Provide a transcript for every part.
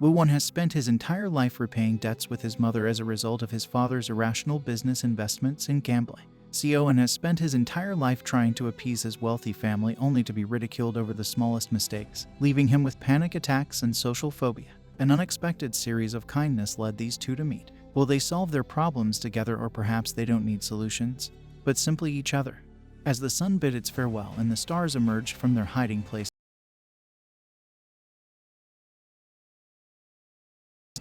Woowon has spent his entire life repaying debts with his mother as a result of his father's irrational business investments in gambling. Seo An has spent his entire life trying to appease his wealthy family only to be ridiculed over the smallest mistakes, leaving him with panic attacks and social phobia. An unexpected series of kindness led these two to meet. Will they solve their problems together, or perhaps they don't need solutions, but simply each other? As the sun bid its farewell and the stars emerged from their hiding place,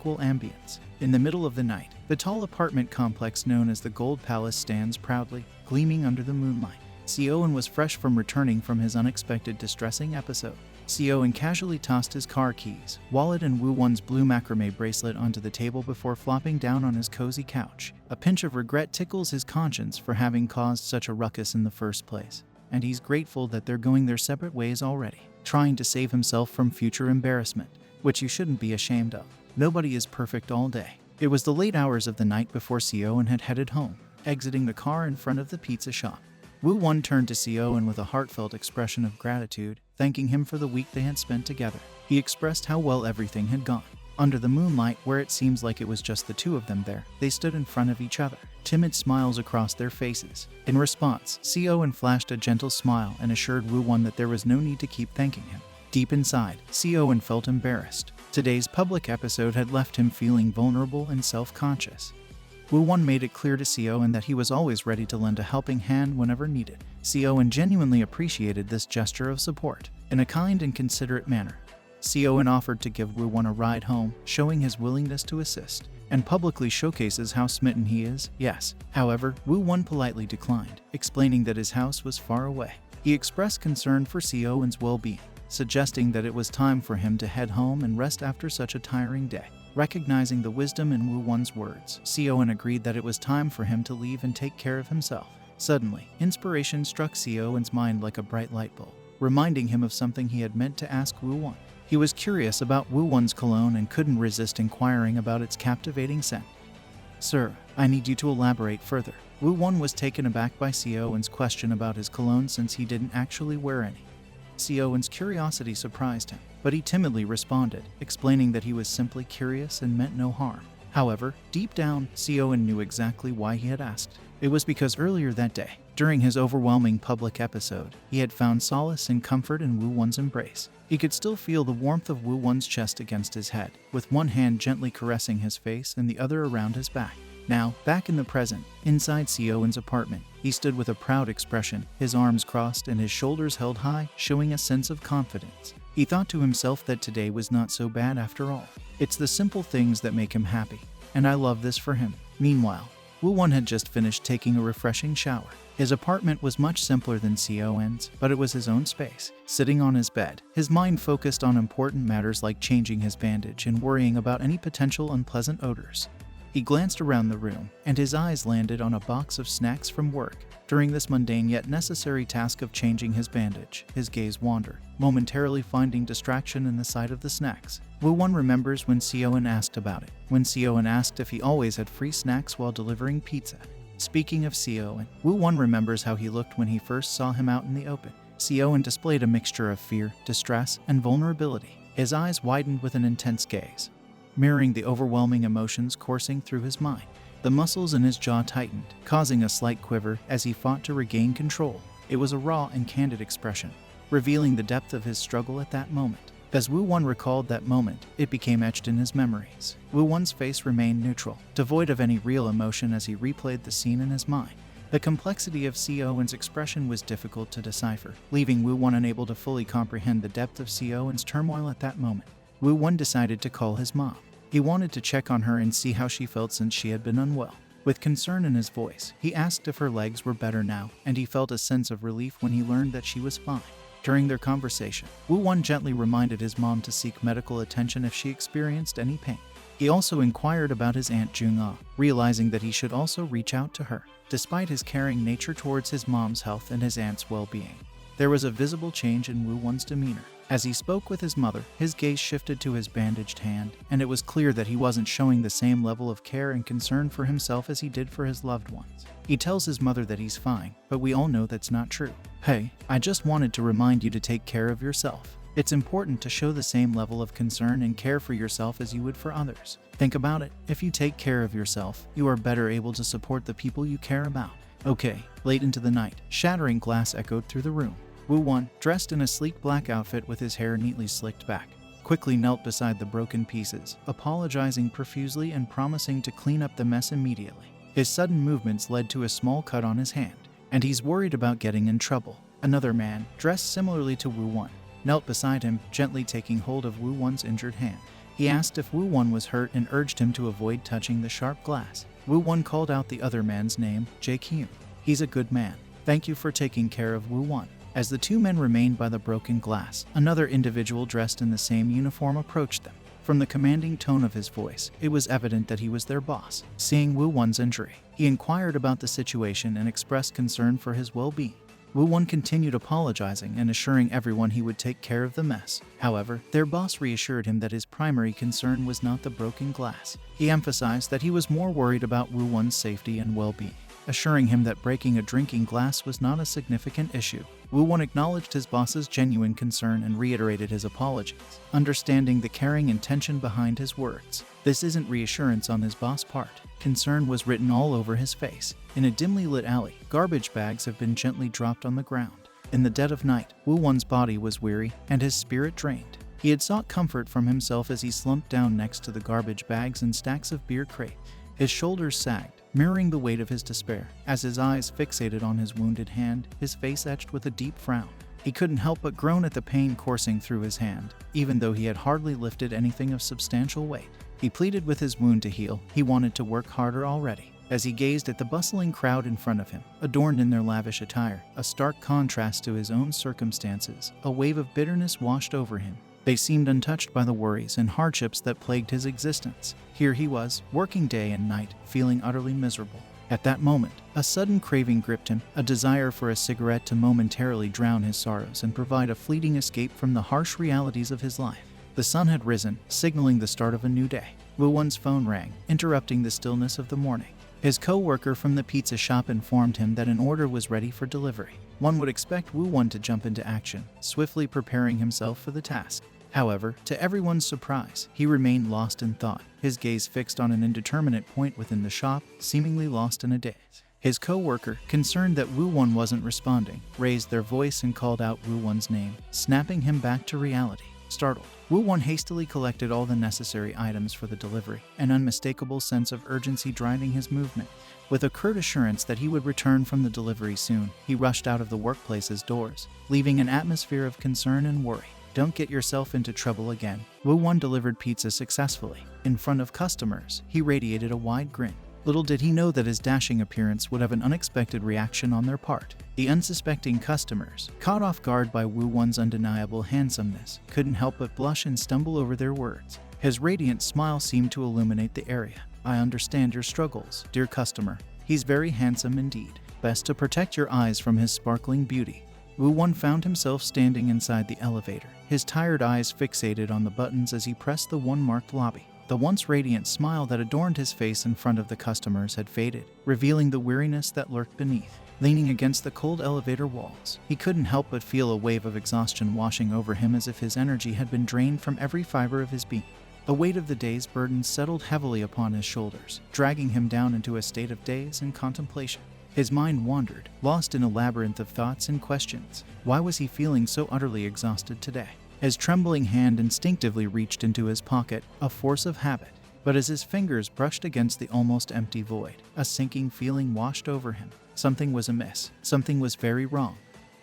ambience. In the middle of the night, the tall apartment complex known as the Gold Palace stands proudly, gleaming under the moonlight. Seo An was fresh from returning from his unexpected distressing episode. Seo An casually tossed his car keys, wallet and Woowon's blue macrame bracelet onto the table before flopping down on his cozy couch. A pinch of regret tickles his conscience for having caused such a ruckus in the first place, and he's grateful that they're going their separate ways already, trying to save himself from future embarrassment, which you shouldn't be ashamed of. Nobody is perfect all day. It was the late hours of the night before Seo An had headed home, exiting the car in front of the pizza shop. Woowon turned to Seo An with a heartfelt expression of gratitude, thanking him for the week they had spent together. He expressed how well everything had gone. Under the moonlight, where it seems like it was just the two of them there, they stood in front of each other, timid smiles across their faces. In response, Seo An flashed a gentle smile and assured Woowon that there was no need to keep thanking him. Deep inside, Seo An felt embarrassed. Today's public episode had left him feeling vulnerable and self-conscious. Woowon made it clear to Seo An that he was always ready to lend a helping hand whenever needed. Seo An genuinely appreciated this gesture of support. In a kind and considerate manner, Seo An offered to give Woowon a ride home, showing his willingness to assist, and publicly showcases how smitten he is. Yes. However, Woowon politely declined, explaining that his house was far away. He expressed concern for Seo An's well-being, suggesting that it was time for him to head home and rest after such a tiring day. Recognizing the wisdom in Woowon's words, Seo An agreed that it was time for him to leave and take care of himself. Suddenly, inspiration struck Seo An's mind like a bright light bulb, reminding him of something he had meant to ask Woowon. He was curious about Woowon's cologne and couldn't resist inquiring about its captivating scent. "Sir, I need you to elaborate further." Woowon was taken aback by Seo An's question about his cologne since he didn't actually wear any. Seo An's curiosity surprised him, but he timidly responded, explaining that he was simply curious and meant no harm. However, deep down, Seo An knew exactly why he had asked. It was because earlier that day, during his overwhelming public episode, he had found solace and comfort in Woowon's embrace. He could still feel the warmth of Woowon's chest against his head, with one hand gently caressing his face and the other around his back. Now, back in the present, inside Seo An's apartment, he stood with a proud expression, his arms crossed and his shoulders held high, showing a sense of confidence. He thought to himself that today was not so bad after all. It's the simple things that make him happy, and I love this for him. Meanwhile, Woowon had just finished taking a refreshing shower. His apartment was much simpler than Seo An's, but it was his own space. Sitting on his bed, his mind focused on important matters like changing his bandage and worrying about any potential unpleasant odors. He glanced around the room, and his eyes landed on a box of snacks from work. During this mundane yet necessary task of changing his bandage, his gaze wandered, momentarily finding distraction in the sight of the snacks. Woowon remembers when Seo An asked about it, when Seo An asked if he always had free snacks while delivering pizza. Speaking of Seo An, Woowon remembers how he looked when he first saw him out in the open. Seo An displayed a mixture of fear, distress, and vulnerability. His eyes widened with an intense gaze, mirroring the overwhelming emotions coursing through his mind. The muscles in his jaw tightened, causing a slight quiver as he fought to regain control. It was a raw and candid expression, revealing the depth of his struggle at that moment. As Woowon recalled that moment, it became etched in his memories. Woowon's face remained neutral, devoid of any real emotion as he replayed the scene in his mind. The complexity of Seo An's expression was difficult to decipher, leaving Woowon unable to fully comprehend the depth of Seo An's turmoil at that moment. Woowon decided to call his mom. He wanted to check on her and see how she felt since she had been unwell. With concern in his voice, he asked if her legs were better now, and he felt a sense of relief when he learned that she was fine. During their conversation, Woowon gently reminded his mom to seek medical attention if she experienced any pain. He also inquired about his Aunt Jung-ah, realizing that he should also reach out to her. Despite his caring nature towards his mom's health and his aunt's well-being, there was a visible change in Woowon's demeanor. As he spoke with his mother, his gaze shifted to his bandaged hand, and it was clear that he wasn't showing the same level of care and concern for himself as he did for his loved ones. He tells his mother that he's fine, but we all know that's not true. "Hey, I just wanted to remind you to take care of yourself." It's important to show the same level of concern and care for yourself as you would for others. Think about it. If you take care of yourself, you are better able to support the people you care about. Okay, late into the night, shattering glass echoed through the room. Woowon, dressed in a sleek black outfit with his hair neatly slicked back, quickly knelt beside the broken pieces, apologizing profusely and promising to clean up the mess immediately. His sudden movements led to a small cut on his hand, and he's worried about getting in trouble. Another man, dressed similarly to Woowon, knelt beside him, gently taking hold of Woowon's injured hand. He asked if Woowon was hurt and urged him to avoid touching the sharp glass. Woowon called out the other man's name, Jae-kyun. He's a good man. Thank you for taking care of Woowon. As the two men remained by the broken glass, another individual dressed in the same uniform approached them. From the commanding tone of his voice, it was evident that he was their boss. Seeing Woowon's injury, he inquired about the situation and expressed concern for his well-being. Woowon continued apologizing and assuring everyone he would take care of the mess. However, their boss reassured him that his primary concern was not the broken glass. He emphasized that he was more worried about Woowon's safety and well-being, assuring him that breaking a drinking glass was not a significant issue. Woowon acknowledged his boss's genuine concern and reiterated his apologies, understanding the caring intention behind his words. This isn't reassurance on his boss' part. Concern was written all over his face. In a dimly lit alley, garbage bags have been gently dropped on the ground. In the dead of night, Woowon's body was weary and his spirit drained. He had sought comfort from himself as he slumped down next to the garbage bags and stacks of beer crates. His shoulders sagged, mirroring the weight of his despair. As his eyes fixated on his wounded hand, his face etched with a deep frown. He couldn't help but groan at the pain coursing through his hand, even though he had hardly lifted anything of substantial weight. He pleaded with his wound to heal. He wanted to work harder already. As he gazed at the bustling crowd in front of him, adorned in their lavish attire, a stark contrast to his own circumstances, a wave of bitterness washed over him. They seemed untouched by the worries and hardships that plagued his existence. Here he was, working day and night, feeling utterly miserable. At that moment, a sudden craving gripped him, a desire for a cigarette to momentarily drown his sorrows and provide a fleeting escape from the harsh realities of his life. The sun had risen, signaling the start of a new day. Woowon's phone rang, interrupting the stillness of the morning. His co-worker from the pizza shop informed him that an order was ready for delivery. One would expect Woowon to jump into action, swiftly preparing himself for the task. However, to everyone's surprise, he remained lost in thought, his gaze fixed on an indeterminate point within the shop, seemingly lost in a daze. His co-worker, concerned that Woowon wasn't responding, raised their voice and called out Woowon's name, snapping him back to reality. Startled, Woowon hastily collected all the necessary items for the delivery, an unmistakable sense of urgency driving his movement. With a curt assurance that he would return from the delivery soon, he rushed out of the workplace's doors, leaving an atmosphere of concern and worry. Don't get yourself into trouble again. Woowon delivered pizza successfully. In front of customers, he radiated a wide grin. Little did he know that his dashing appearance would have an unexpected reaction on their part. The unsuspecting customers, caught off guard by Woowon's undeniable handsomeness, couldn't help but blush and stumble over their words. His radiant smile seemed to illuminate the area. I understand your struggles, dear customer. He's very handsome indeed. Best to protect your eyes from his sparkling beauty. Woowon found himself standing inside the elevator, his tired eyes fixated on the buttons as he pressed the one marked lobby. The once radiant smile that adorned his face in front of the customers had faded, revealing the weariness that lurked beneath. Leaning against the cold elevator walls, he couldn't help but feel a wave of exhaustion washing over him as if his energy had been drained from every fiber of his being. The weight of the day's burden settled heavily upon his shoulders, dragging him down into a state of daze and contemplation. His mind wandered, lost in a labyrinth of thoughts and questions. Why was he feeling so utterly exhausted today? His trembling hand instinctively reached into his pocket, a force of habit. But as his fingers brushed against the almost empty void, a sinking feeling washed over him. Something was amiss. Something was very wrong.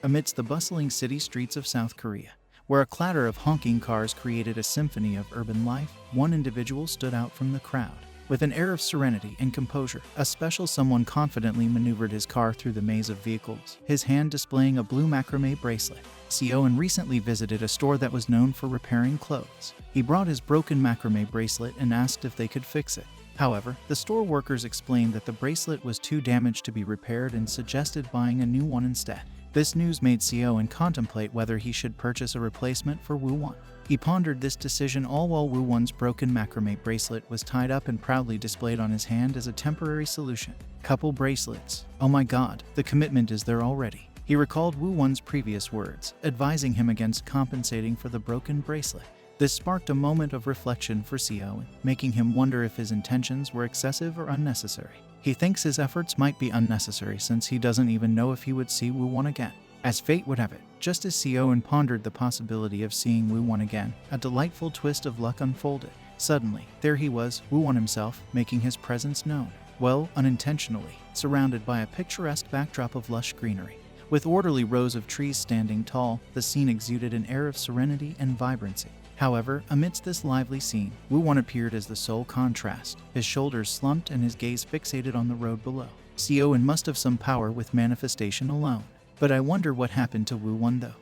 Amidst the bustling city streets of South Korea, where a clatter of honking cars created a symphony of urban life, one individual stood out from the crowd. With an air of serenity and composure, a special someone confidently maneuvered his car through the maze of vehicles, his hand displaying a blue macrame bracelet. Seo An recently visited a store that was known for repairing clothes. He brought his broken macrame bracelet and asked if they could fix it. However, the store workers explained that the bracelet was too damaged to be repaired and suggested buying a new one instead. This news made Seo An contemplate whether he should purchase a replacement for Woowon. He pondered this decision all while Woowon's broken macrame bracelet was tied up and proudly displayed on his hand as a temporary solution. Couple bracelets. Oh my god, the commitment is there already. He recalled Woowon's previous words, advising him against compensating for the broken bracelet. This sparked a moment of reflection for Seo An, making him wonder if his intentions were excessive or unnecessary. He thinks his efforts might be unnecessary since he doesn't even know if he would see Woowon again. As fate would have it, just as Seo An pondered the possibility of seeing Woowon again, a delightful twist of luck unfolded. Suddenly, there he was, Woowon himself, making his presence known. Well, unintentionally, surrounded by a picturesque backdrop of lush greenery. With orderly rows of trees standing tall, the scene exuded an air of serenity and vibrancy. However, amidst this lively scene, Woowon appeared as the sole contrast, his shoulders slumped and his gaze fixated on the road below. Seo An must have some power with manifestation alone. But I wonder what happened to Woowon though.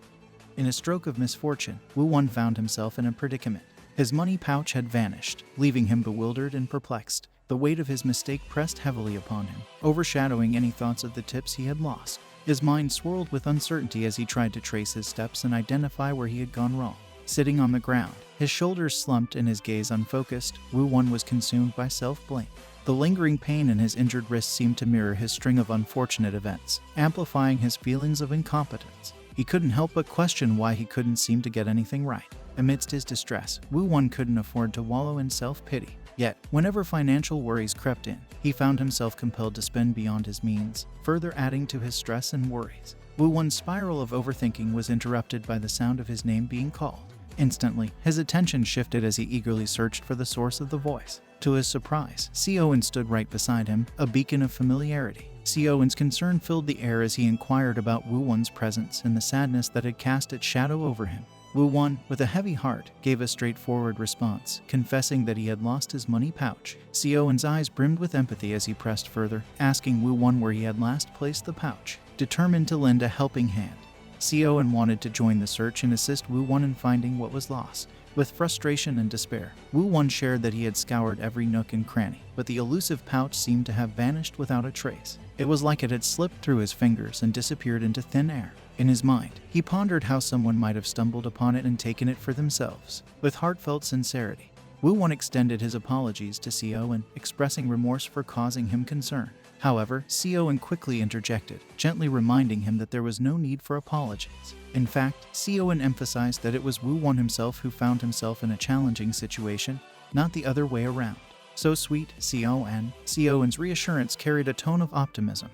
In a stroke of misfortune, Woowon found himself in a predicament. His money pouch had vanished, leaving him bewildered and perplexed. The weight of his mistake pressed heavily upon him, overshadowing any thoughts of the tips he had lost. His mind swirled with uncertainty as he tried to trace his steps and identify where he had gone wrong. Sitting on the ground, his shoulders slumped and his gaze unfocused, Woowon was consumed by self-blame. The lingering pain in his injured wrist seemed to mirror his string of unfortunate events, amplifying his feelings of incompetence. He couldn't help but question why he couldn't seem to get anything right. Amidst his distress, Woowon couldn't afford to wallow in self-pity. Yet, whenever financial worries crept in, he found himself compelled to spend beyond his means, further adding to his stress and worries. Woowon's spiral of overthinking was interrupted by the sound of his name being called. Instantly, his attention shifted as he eagerly searched for the source of the voice. To his surprise, Seo An stood right beside him, a beacon of familiarity. Seo An's concern filled the air as he inquired about Woowon's presence and the sadness that had cast its shadow over him. Woowon, with a heavy heart, gave a straightforward response, confessing that he had lost his money pouch. Seo An's eyes brimmed with empathy as he pressed further, asking Woowon where he had last placed the pouch. Determined to lend a helping hand, Seo An wanted to join the search and assist Woowon in finding what was lost. With frustration and despair, Woowon shared that he had scoured every nook and cranny, but the elusive pouch seemed to have vanished without a trace. It was like it had slipped through his fingers and disappeared into thin air. In his mind, he pondered how someone might have stumbled upon it and taken it for themselves. With heartfelt sincerity, Woowon extended his apologies to Seo An, expressing remorse for causing him concern. However, Seo An quickly interjected, gently reminding him that there was no need for apologies. In fact, Seo An emphasized that it was Woowon himself who found himself in a challenging situation, not the other way around. So sweet, Seo An. Seo An's reassurance carried a tone of optimism,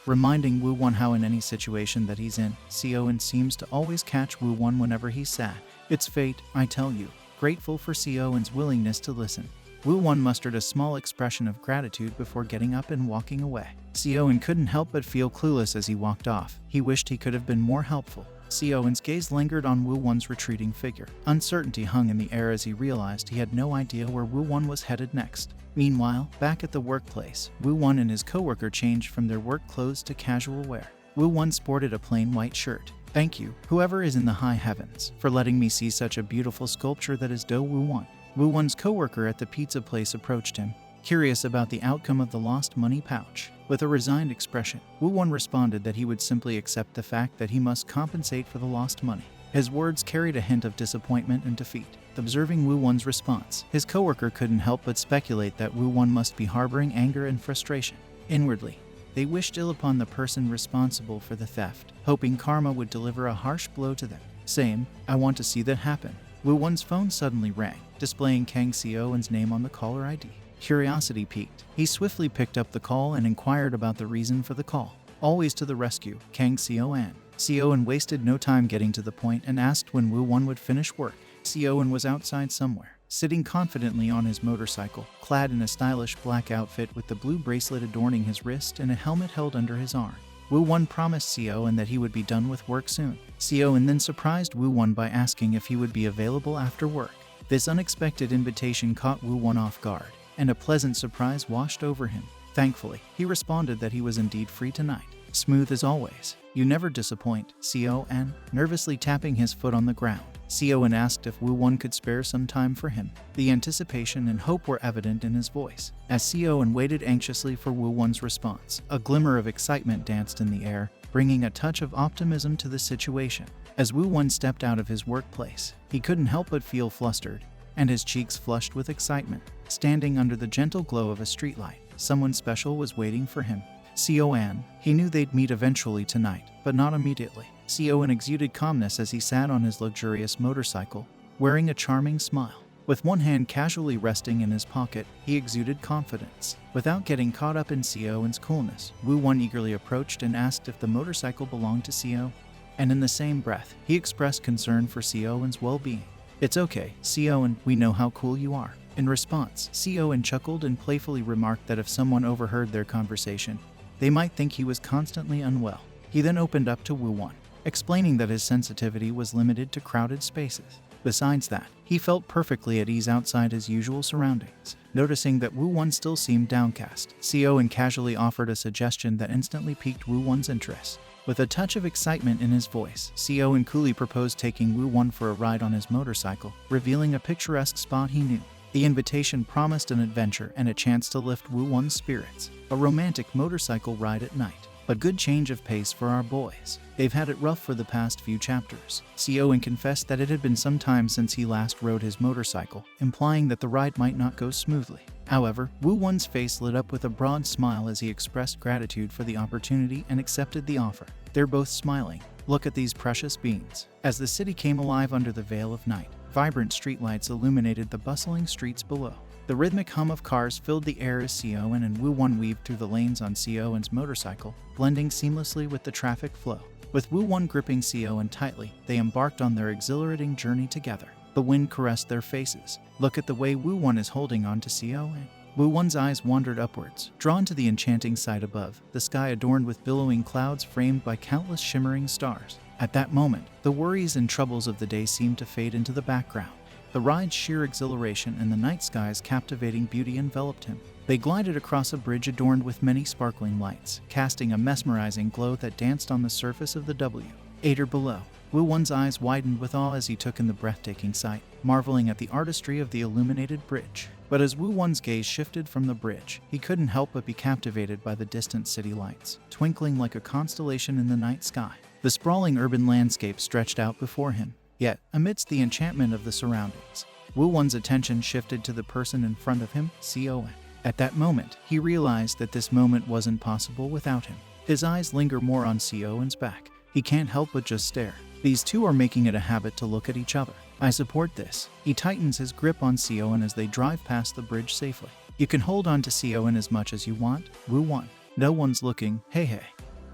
reminding Woowon how in any situation that he's in, Seo An seems to always catch Woowon whenever he's sad. It's fate, I tell you. Grateful for Seo An's willingness to listen, Woowon mustered a small expression of gratitude before getting up and walking away. Seo An couldn't help but feel clueless as he walked off. He wished he could have been more helpful. Seo An's gaze lingered on Woowon's retreating figure. Uncertainty hung in the air as he realized he had no idea where Woowon was headed next. Meanwhile, back at the workplace, Woowon and his coworker changed from their work clothes to casual wear. Woowon sported a plain white shirt. Thank you, whoever is in the high heavens, for letting me see such a beautiful sculpture that is Do Woowon. Woowon's coworker at the pizza place approached him, curious about the outcome of the lost money pouch. With a resigned expression, Woowon responded that he would simply accept the fact that he must compensate for the lost money. His words carried a hint of disappointment and defeat. Observing Woowon's response, his coworker couldn't help but speculate that Woowon must be harboring anger and frustration. Inwardly, they wished ill upon the person responsible for the theft, hoping karma would deliver a harsh blow to them. Same, I want to see that happen. Woowon's phone suddenly rang, displaying Kang Seo An's name on the caller ID. Curiosity piqued. He swiftly picked up the call and inquired about the reason for the call. Always to the rescue, Kang Seo An. Seo An wasted no time getting to the point and asked when Woowon would finish work. Seo An was outside somewhere, sitting confidently on his motorcycle, clad in a stylish black outfit with the blue bracelet adorning his wrist and a helmet held under his arm. Woowon promised Seo An that he would be done with work soon. Seo An then surprised Woowon by asking if he would be available after work. This unexpected invitation caught Woowon off guard, and a pleasant surprise washed over him. Thankfully, he responded that he was indeed free tonight. Smooth as always. You never disappoint, Seo An. Nervously tapping his foot on the ground, Seo An asked if Woowon could spare some time for him. The anticipation and hope were evident in his voice. As Seo An waited anxiously for Woowon's response, a glimmer of excitement danced in the air, bringing a touch of optimism to the situation. As Woowon stepped out of his workplace, he couldn't help but feel flustered, and his cheeks flushed with excitement. Standing under the gentle glow of a streetlight, someone special was waiting for him. Seo An. He knew they'd meet eventually tonight, but not immediately. Seo An exuded calmness as he sat on his luxurious motorcycle, wearing a charming smile. With one hand casually resting in his pocket, he exuded confidence. Without getting caught up in Seo An's coolness, Woowon eagerly approached and asked if the motorcycle belonged to Seo. And in the same breath, he expressed concern for Seo An's well-being. "It's okay, Seo An, we know how cool you are." In response, Seo An chuckled and playfully remarked that if someone overheard their conversation, they might think he was constantly unwell. He then opened up to Woowon, explaining that his sensitivity was limited to crowded spaces. Besides that, he felt perfectly at ease outside his usual surroundings. Noticing that Woowon still seemed downcast, Seo An casually offered a suggestion that instantly piqued Woowon's interest. With a touch of excitement in his voice, Seo An coolly proposed taking Woowon for a ride on his motorcycle, revealing a picturesque spot he knew. The invitation promised an adventure and a chance to lift Woowon's spirits. A romantic motorcycle ride at night. A good change of pace for our boys. They've had it rough for the past few chapters. Seo An confessed that it had been some time since he last rode his motorcycle, implying that the ride might not go smoothly. However, Woowon's face lit up with a broad smile as he expressed gratitude for the opportunity and accepted the offer. They're both smiling. Look at these precious beans. As the city came alive under the veil of night, vibrant streetlights illuminated the bustling streets below. The rhythmic hum of cars filled the air as Seo An and Woowon weaved through the lanes on Seo An's motorcycle, blending seamlessly with the traffic flow. With Woowon gripping Seo An tightly, they embarked on their exhilarating journey together. The wind caressed their faces. Look at the way Woowon is holding on to Seo An. Woowon's eyes wandered upwards, drawn to the enchanting sight above, the sky adorned with billowing clouds framed by countless shimmering stars. At that moment, the worries and troubles of the day seemed to fade into the background. The ride's sheer exhilaration and the night sky's captivating beauty enveloped him. They glided across a bridge adorned with many sparkling lights, casting a mesmerizing glow that danced on the surface of the W. Below. Woowon's eyes widened with awe as he took in the breathtaking sight, marveling at the artistry of the illuminated bridge. But as Woowon's gaze shifted from the bridge, he couldn't help but be captivated by the distant city lights, twinkling like a constellation in the night sky. The sprawling urban landscape stretched out before him. Yet, amidst the enchantment of the surroundings, Woowon's attention shifted to the person in front of him, Seo An. At that moment, he realized that this moment wasn't possible without him. His eyes linger more on Seo An's back. He can't help but just stare. These two are making it a habit to look at each other. I support this. He tightens his grip on Seo An as they drive past the bridge safely. You can hold on to Seo An as much as you want, Woowon. No one's looking, hey.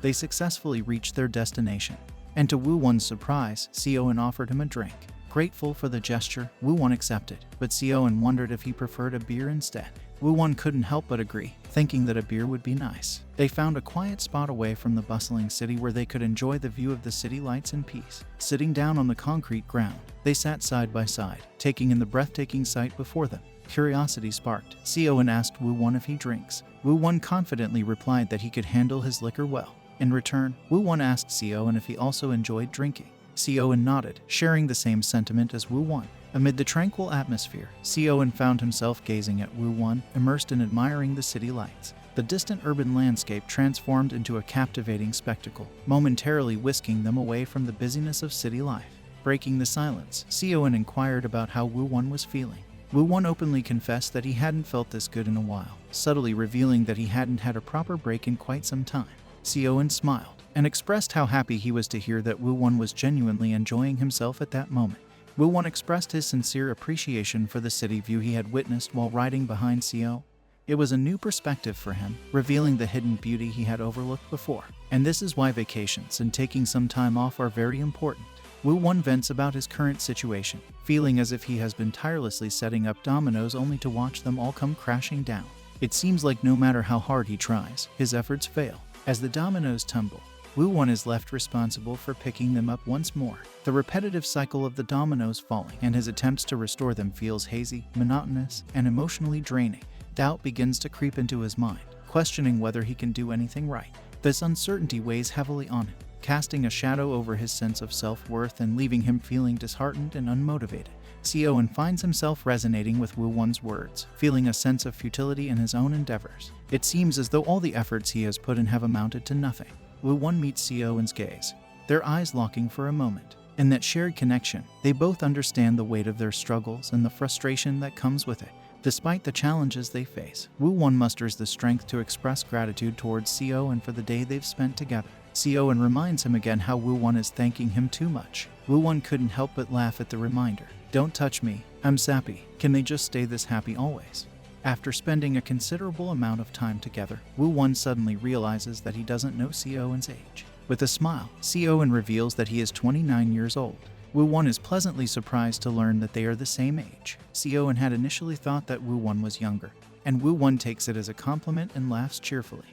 They successfully reached their destination. And to Woowon's surprise, Seo An offered him a drink. Grateful for the gesture, Woowon accepted, but Seo An wondered if he preferred a beer instead. Woowon couldn't help but agree, thinking that a beer would be nice. They found a quiet spot away from the bustling city where they could enjoy the view of the city lights in peace. Sitting down on the concrete ground, they sat side by side, taking in the breathtaking sight before them. Curiosity sparked. Seo An asked Woowon if he drinks. Woowon confidently replied that he could handle his liquor well. In return, Woowon asked Seo An if he also enjoyed drinking. Seo An nodded, sharing the same sentiment as Woowon. Amid the tranquil atmosphere, Seo An found himself gazing at Woowon, immersed in admiring the city lights. The distant urban landscape transformed into a captivating spectacle, momentarily whisking them away from the busyness of city life. Breaking the silence, Seo An inquired about how Woowon was feeling. Woowon openly confessed that he hadn't felt this good in a while, subtly revealing that he hadn't had a proper break in quite some time. Seo An smiled and expressed how happy he was to hear that Woowon was genuinely enjoying himself at that moment. Woowon expressed his sincere appreciation for the city view he had witnessed while riding behind Seo. It was a new perspective for him, revealing the hidden beauty he had overlooked before. And this is why vacations and taking some time off are very important. Woowon vents about his current situation, feeling as if he has been tirelessly setting up dominoes only to watch them all come crashing down. It seems like no matter how hard he tries, his efforts fail. As the dominoes tumble, Woowon is left responsible for picking them up once more. The repetitive cycle of the dominoes falling and his attempts to restore them feels hazy, monotonous, and emotionally draining. Doubt begins to creep into his mind, questioning whether he can do anything right. This uncertainty weighs heavily on him, casting a shadow over his sense of self-worth and leaving him feeling disheartened and unmotivated. Seo An finds himself resonating with Woowon's words, feeling a sense of futility in his own endeavors. It seems as though all the efforts he has put in have amounted to nothing. Woowon meets Seo An's gaze, their eyes locking for a moment. In that shared connection, they both understand the weight of their struggles and the frustration that comes with it. Despite the challenges they face, Woowon musters the strength to express gratitude towards Seo An for the day they've spent together. Seo An reminds him again how Woowon is thanking him too much. Woowon couldn't help but laugh at the reminder. Don't touch me, I'm sappy. Can they just stay this happy always? After spending a considerable amount of time together, Woowon suddenly realizes that he doesn't know Seo An's age. With a smile, Seo An reveals that he is 29 years old. Woowon is pleasantly surprised to learn that they are the same age. Seo An had initially thought that Woowon was younger, and Woowon takes it as a compliment and laughs cheerfully.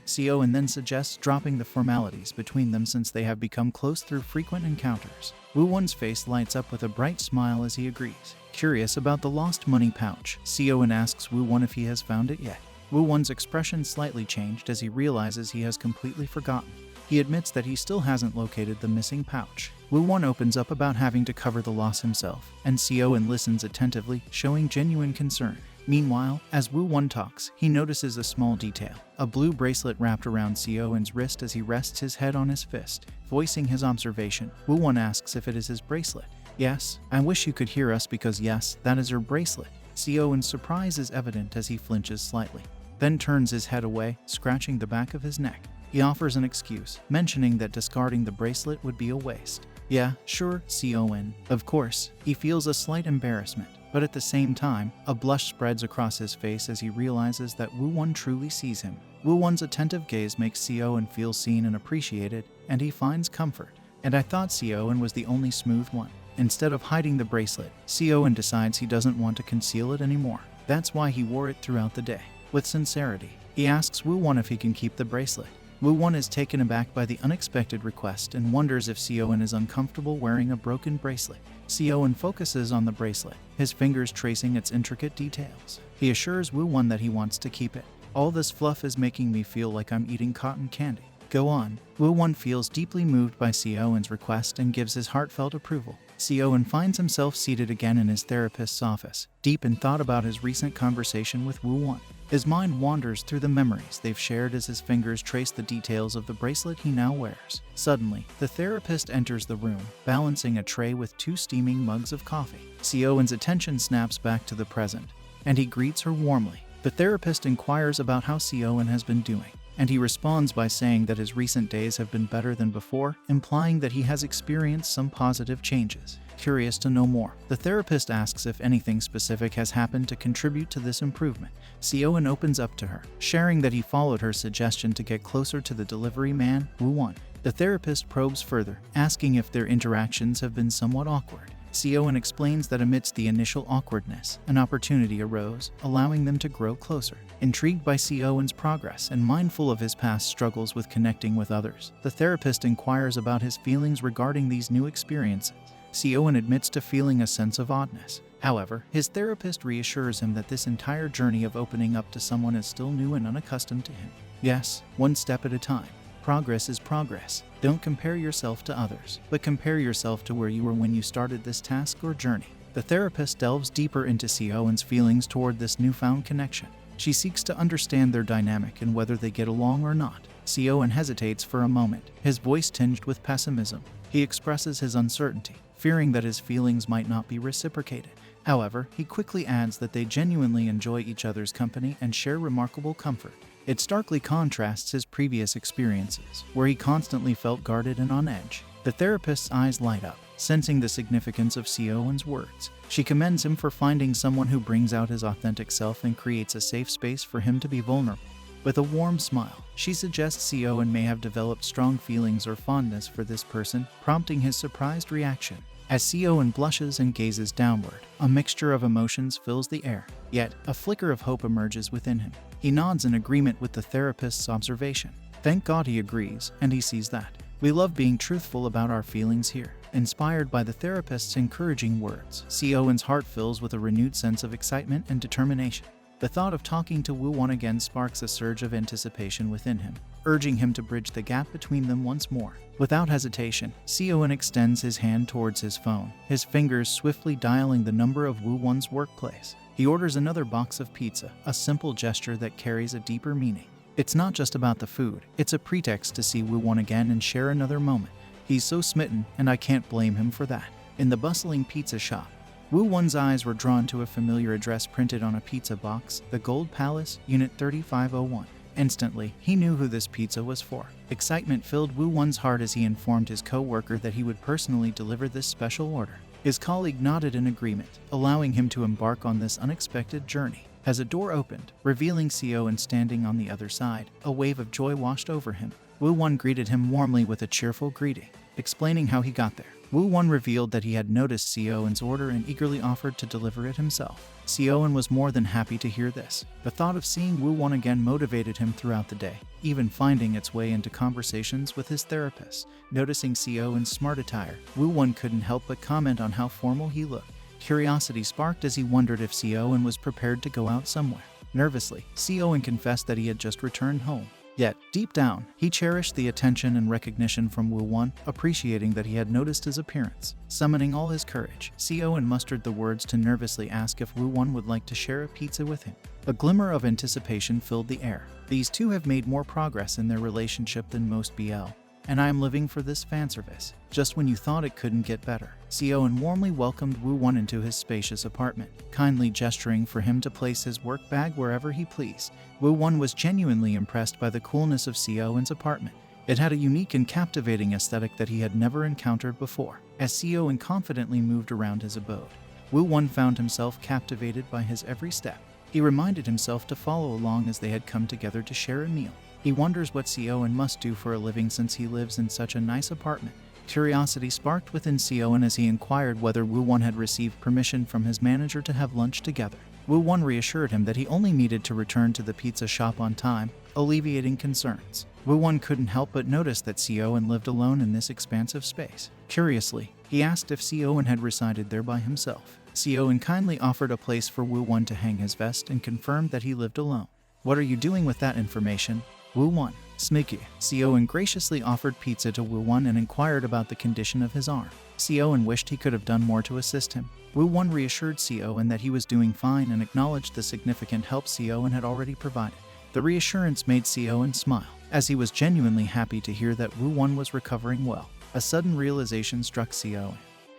Seo An then suggests dropping the formalities between them since they have become close through frequent encounters. Woowon's face lights up with a bright smile as he agrees. Curious about the lost money pouch, Seo An asks Woowon if he has found it yet. Woowon's expression slightly changed as he realizes he has completely forgotten. He admits that he still hasn't located the missing pouch. Woowon opens up about having to cover the loss himself, and Seo An listens attentively, showing genuine concern. Meanwhile, as Woowon talks, he notices a small detail, a blue bracelet wrapped around Seo An's wrist as he rests his head on his fist. Voicing his observation, Woowon asks if it is his bracelet. Yes, I wish you could hear us because yes, that is her bracelet. Seo An's surprise is evident as he flinches slightly, then turns his head away, scratching the back of his neck. He offers an excuse, mentioning that discarding the bracelet would be a waste. Yeah, sure, Seo An. Of course, he feels a slight embarrassment, but at the same time, a blush spreads across his face as he realizes that Woowon truly sees him. Woowon's attentive gaze makes Seo An feel seen and appreciated, and he finds comfort. And I thought Seo An was the only smooth one. Instead of hiding the bracelet, Seo An decides he doesn't want to conceal it anymore. That's why he wore it throughout the day. With sincerity, he asks Woowon if he can keep the bracelet. Woowon is taken aback by the unexpected request and wonders if Seo An is uncomfortable wearing a broken bracelet. Seo An focuses on the bracelet, his fingers tracing its intricate details. He assures Woowon that he wants to keep it. All this fluff is making me feel like I'm eating cotton candy. Go on. Woowon feels deeply moved by Seo An's request and gives his heartfelt approval. Seo An finds himself seated again in his therapist's office, deep in thought about his recent conversation with Woowon. His mind wanders through the memories they've shared as his fingers trace the details of the bracelet he now wears. Suddenly, the therapist enters the room, balancing a tray with 2 steaming mugs of coffee. Seo An's attention snaps back to the present, and he greets her warmly. The therapist inquires about how Seo An has been doing, and he responds by saying that his recent days have been better than before, implying that he has experienced some positive changes. Curious to know more, the therapist asks if anything specific has happened to contribute to this improvement. Seo An opens up to her, sharing that he followed her suggestion to get closer to the delivery man, Woowon. The therapist probes further, asking if their interactions have been somewhat awkward. Seo An explains that amidst the initial awkwardness, an opportunity arose, allowing them to grow closer. Intrigued by Seo An's progress and mindful of his past struggles with connecting with others, the therapist inquires about his feelings regarding these new experiences. Seo An admits to feeling a sense of oddness. However, his therapist reassures him that this entire journey of opening up to someone is still new and unaccustomed to him. Yes, one step at a time. Progress is progress. Don't compare yourself to others, but compare yourself to where you were when you started this task or journey. The therapist delves deeper into Seo An's feelings toward this newfound connection. She seeks to understand their dynamic and whether they get along or not. Seo An hesitates for a moment, his voice tinged with pessimism. He expresses his uncertainty, fearing that his feelings might not be reciprocated. However, he quickly adds that they genuinely enjoy each other's company and share remarkable comfort. It starkly contrasts his previous experiences, where he constantly felt guarded and on edge. The therapist's eyes light up, sensing the significance of Seo An's words. She commends him for finding someone who brings out his authentic self and creates a safe space for him to be vulnerable. With a warm smile, she suggests Seo An may have developed strong feelings or fondness for this person, prompting his surprised reaction. As Seo An blushes and gazes downward, a mixture of emotions fills the air. Yet, a flicker of hope emerges within him. He nods in agreement with the therapist's observation. Thank God he agrees, and he sees that. We love being truthful about our feelings here. Inspired by the therapist's encouraging words, Seo An's heart fills with a renewed sense of excitement and determination. The thought of talking to Woowon again sparks a surge of anticipation within him, urging him to bridge the gap between them once more. Without hesitation, Seo An extends his hand towards his phone, his fingers swiftly dialing the number of Woowon's workplace. He orders another box of pizza, a simple gesture that carries a deeper meaning. It's not just about the food, it's a pretext to see Woowon again and share another moment. He's so smitten, and I can't blame him for that. In the bustling pizza shop, Woowon's eyes were drawn to a familiar address printed on a pizza box, the Gold Palace, Unit 3501. Instantly, he knew who this pizza was for. Excitement filled Woowon's heart as he informed his co-worker that he would personally deliver this special order. His colleague nodded in agreement, allowing him to embark on this unexpected journey. As a door opened, revealing Seo An standing on the other side, a wave of joy washed over him. Woowon greeted him warmly with a cheerful greeting, explaining how he got there. Woowon revealed that he had noticed Seo An's order and eagerly offered to deliver it himself. Seo An was more than happy to hear this. The thought of seeing Woowon again motivated him throughout the day, even finding its way into conversations with his therapist. Noticing Seo An's smart attire, Woowon couldn't help but comment on how formal he looked. Curiosity sparked as he wondered if Seo An was prepared to go out somewhere. Nervously, Seo An confessed that he had just returned home. Yet, deep down, he cherished the attention and recognition from Woowon, appreciating that he had noticed his appearance. Summoning all his courage, Seo An mustered the words to nervously ask if Woowon would like to share a pizza with him. A glimmer of anticipation filled the air. These two have made more progress in their relationship than most BL, and I am living for this fan service. Just when you thought it couldn't get better, Seo An warmly welcomed Woowon into his spacious apartment, kindly gesturing for him to place his work bag wherever he pleased. Woowon was genuinely impressed by the coolness of Seo An's apartment. It had a unique and captivating aesthetic that he had never encountered before. As Seo An confidently moved around his abode, Woowon found himself captivated by his every step. He reminded himself to follow along as they had come together to share a meal. He wonders what Seo An must do for a living since he lives in such a nice apartment. Curiosity sparked within Seo An as he inquired whether Woowon had received permission from his manager to have lunch together. Woowon reassured him that he only needed to return to the pizza shop on time, alleviating concerns. Woowon couldn't help but notice that Seo An lived alone in this expansive space. Curiously, he asked if Seo An had resided there by himself. Seo An kindly offered a place for Woowon to hang his vest and confirmed that he lived alone. "What are you doing with that information?" Woowon. Smicky. Seo An graciously offered pizza to Woowon and inquired about the condition of his arm. Seo An wished he could have done more to assist him. Woowon reassured Seo An that he was doing fine and acknowledged the significant help Seo An had already provided. The reassurance made Seo An smile, as he was genuinely happy to hear that Woowon was recovering well. A sudden realization struck Seo An,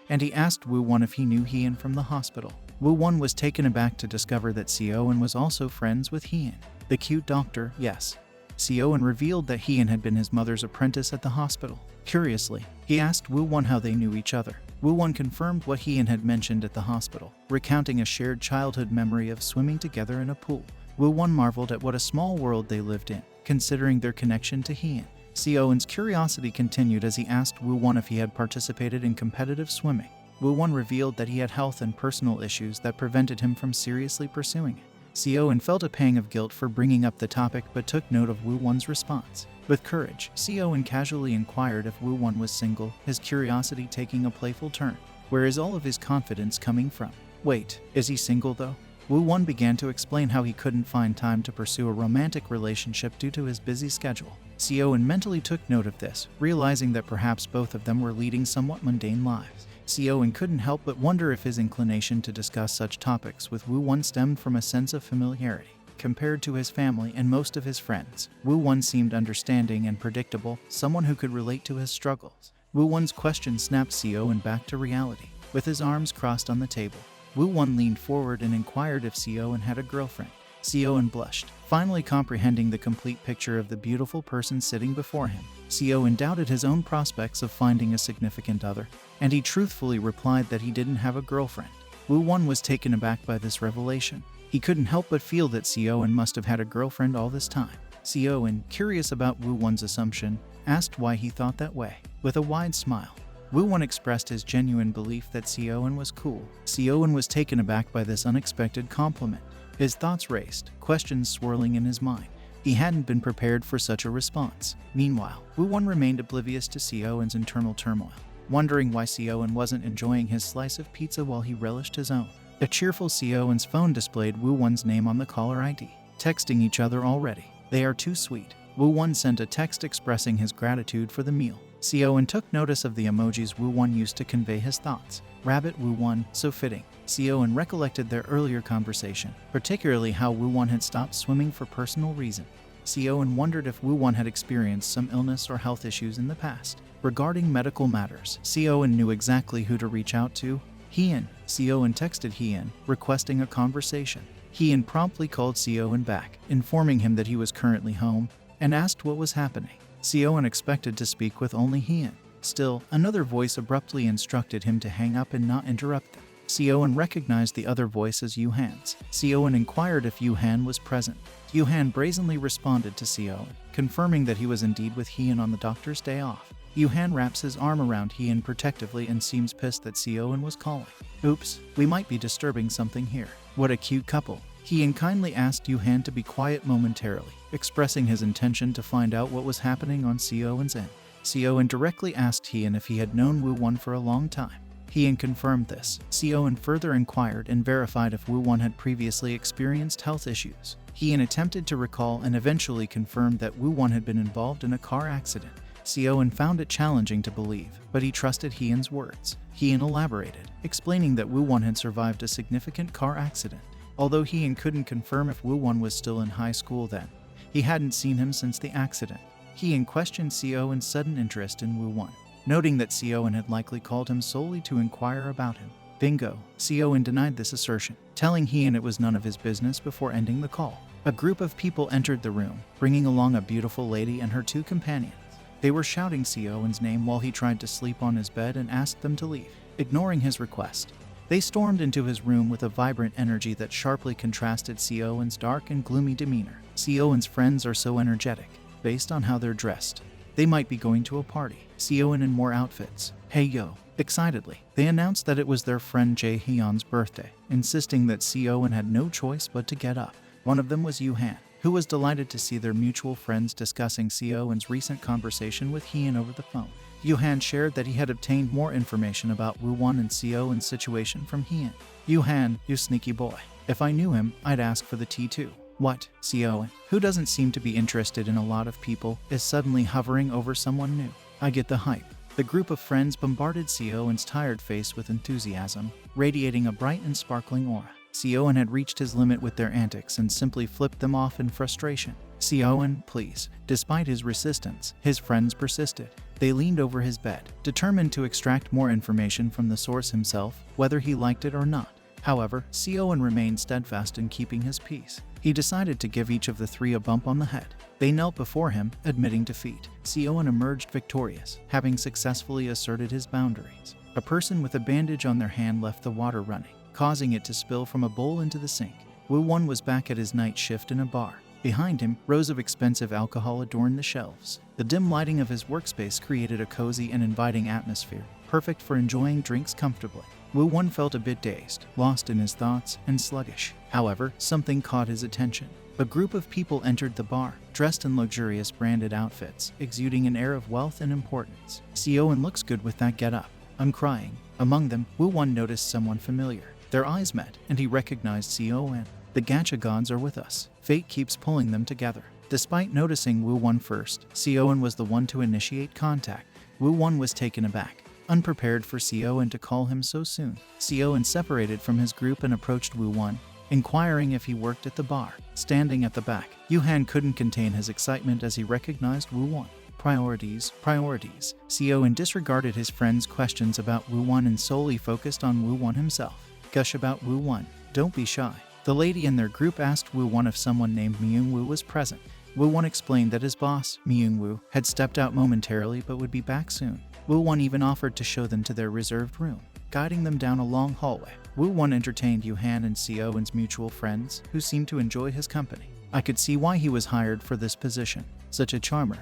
and he asked Woowon if he knew Hien from the hospital. Woowon was taken aback to discover that Seo An was also friends with Hien. The cute doctor, yes. Seo An revealed that Hien had been his mother's apprentice at the hospital. Curiously, he asked Woowon how they knew each other. Woowon confirmed what Hien had mentioned at the hospital, recounting a shared childhood memory of swimming together in a pool. Woowon marveled at what a small world they lived in, considering their connection to Hien. Seo An's curiosity continued as he asked Woowon if he had participated in competitive swimming. Woowon revealed that he had health and personal issues that prevented him from seriously pursuing it. Seo An felt a pang of guilt for bringing up the topic but took note of Woowon's response. With courage, Seo An casually inquired if Woowon was single, his curiosity taking a playful turn. Where is all of his confidence coming from? Wait, is he single though? Woowon began to explain how he couldn't find time to pursue a romantic relationship due to his busy schedule. Seo An mentally took note of this, realizing that perhaps both of them were leading somewhat mundane lives. Seo An couldn't help but wonder if his inclination to discuss such topics with Woowon stemmed from a sense of familiarity. Compared to his family and most of his friends, Woowon seemed understanding and predictable, someone who could relate to his struggles. Woowon's question snapped Seo An back to reality. With his arms crossed on the table, Woowon leaned forward and inquired if Seo An had a girlfriend. Seo An blushed, finally comprehending the complete picture of the beautiful person sitting before him. Seo An doubted his own prospects of finding a significant other, and he truthfully replied that he didn't have a girlfriend. Woowon was taken aback by this revelation. He couldn't help but feel that Seo An must have had a girlfriend all this time. Seo An, curious about Woowon's assumption, asked why he thought that way. With a wide smile, Woowon expressed his genuine belief that Seo An was cool. Seo An was taken aback by this unexpected compliment. His thoughts raced, questions swirling in his mind. He hadn't been prepared for such a response. Meanwhile, Woowon remained oblivious to Seo An's internal turmoil, wondering why Seo An wasn't enjoying his slice of pizza while he relished his own. A cheerful Seo An's phone displayed Woowon's name on the caller ID. Texting each other already. They are too sweet. Woowon sent a text expressing his gratitude for the meal. Seo An took notice of the emojis Woowon used to convey his thoughts. Rabbit Woowon, so fitting. Seo An recollected their earlier conversation, particularly how Woowon had stopped swimming for personal reason. Seo An wondered if Woowon had experienced some illness or health issues in the past. Regarding medical matters, Seo An knew exactly who to reach out to. Seo An texted An, requesting a conversation. An promptly called Seo An back, informing him that he was currently home, and asked what was happening. Seo An expected to speak with only An. Still, another voice abruptly instructed him to hang up and not interrupt them. Seo An recognized the other voice as Yuhan's. Seo An inquired if Yuhan was present. Yuhan brazenly responded to Seo An, confirming that he was indeed with An on the doctor's day off. Yuhan wraps his arm around An protectively and seems pissed that Seo An was calling. Oops, we might be disturbing something here. What a cute couple. An kindly asked Yuhan to be quiet momentarily, expressing his intention to find out what was happening on Seo An's end. Seo An directly asked An if he had known Woowon for a long time. An confirmed this. Seo An further inquired and verified if Woowon had previously experienced health issues. An attempted to recall and eventually confirmed that Woowon had been involved in a car accident. Seo An found it challenging to believe, but he trusted An's words. An elaborated, explaining that Woowon had survived a significant car accident. Although An couldn't confirm if Woowon was still in high school then, he hadn't seen him since the accident. An questioned Seo An's sudden interest in Woowon, noting that Seo An had likely called him solely to inquire about him. Bingo! Seo An denied this assertion, telling An it was none of his business before ending the call. A group of people entered the room, bringing along a beautiful lady and her two companions. They were shouting Seo An's name while he tried to sleep on his bed and asked them to leave, ignoring his request. They stormed into his room with a vibrant energy that sharply contrasted Seo An's dark and gloomy demeanor. Seo An's friends are so energetic, based on how they're dressed. They might be going to a party. Seo An in more outfits. Hey yo! Excitedly, they announced that it was their friend Jae-hyun's birthday, insisting that Seo An had no choice but to get up. One of them was Yuhan, who was delighted to see their mutual friends discussing Seo An's recent conversation with An over the phone. Yuhan shared that he had obtained more information about Woowon and Seo An's situation from An. Yuhan, you sneaky boy. If I knew him, I'd ask for the tea too. What? Seo An, who doesn't seem to be interested in a lot of people, is suddenly hovering over someone new. I get the hype. The group of friends bombarded Seo An's tired face with enthusiasm, radiating a bright and sparkling aura. Seo An had reached his limit with their antics and simply flipped them off in frustration. Seo An, please. Despite his resistance, his friends persisted. They leaned over his bed, determined to extract more information from the source himself, whether he liked it or not. However, Seo An remained steadfast in keeping his peace. He decided to give each of the three a bump on the head. They knelt before him, admitting defeat. Seo An emerged victorious, having successfully asserted his boundaries. A person with a bandage on their hand left the water running, causing it to spill from a bowl into the sink. Woowon was back at his night shift in a bar. Behind him, rows of expensive alcohol adorned the shelves. The dim lighting of his workspace created a cozy and inviting atmosphere, perfect for enjoying drinks comfortably. Woowon felt a bit dazed, lost in his thoughts, and sluggish. However, something caught his attention. A group of people entered the bar, dressed in luxurious branded outfits, exuding an air of wealth and importance. Seo An looks good with that getup. I'm crying. Among them, Woowon noticed someone familiar. Their eyes met, and he recognized Seo An. The gacha gods are with us. Fate keeps pulling them together. Despite noticing Woowon first, Seo An was the one to initiate contact. Woowon was taken aback, unprepared for Seo An to call him so soon. Seo An separated from his group and approached Woowon, inquiring if he worked at the bar. Standing at the back, Yuhan couldn't contain his excitement as he recognized Woowon. Priorities. Seo An disregarded his friend's questions about Woowon and solely focused on Woowon himself. Gush about Woowon. Don't be shy. The lady in their group asked Woowon if someone named Myungwoo was present. Woowon explained that his boss, Myungwoo, had stepped out momentarily but would be back soon. Woowon even offered to show them to their reserved room, guiding them down a long hallway. Woowon entertained Yuhan and Seo An's mutual friends, who seemed to enjoy his company. I could see why he was hired for this position. Such a charmer.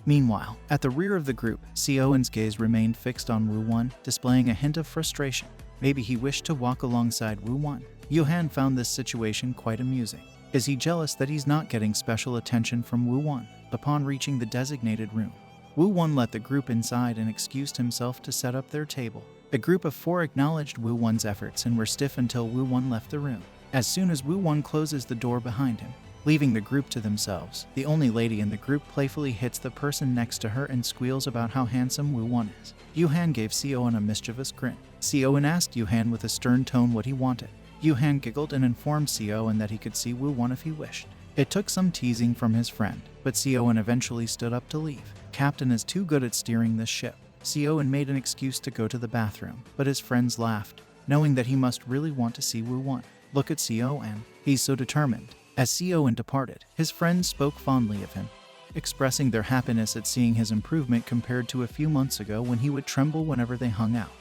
Meanwhile, at the rear of the group, Seo An's gaze remained fixed on Woowon, displaying a hint of frustration. Maybe he wished to walk alongside Woowon. Yuhan found this situation quite amusing. Is he jealous that he's not getting special attention from Woowon? Upon reaching the designated room, Woowon let the group inside and excused himself to set up their table. A group of 4 acknowledged Woowon's efforts and were stiff until Woowon left the room. As soon as Woowon closes the door behind him, leaving the group to themselves, the only lady in the group playfully hits the person next to her and squeals about how handsome Woowon is. Yuhan gave Seo An a mischievous grin. Seo An asked Yuhan with a stern tone what he wanted. Yuhan giggled and informed Seo An that he could see Woowon if he wished. It took some teasing from his friend, but Seo An eventually stood up to leave. Captain is too good at steering this ship. Seo An made an excuse to go to the bathroom, but his friends laughed. knowing that he must really want to see Woowon. Look at Seo An. He's so determined. As Seo An departed, his friends spoke fondly of him, expressing their happiness at seeing his improvement compared to a few months ago when he would tremble whenever they hung out.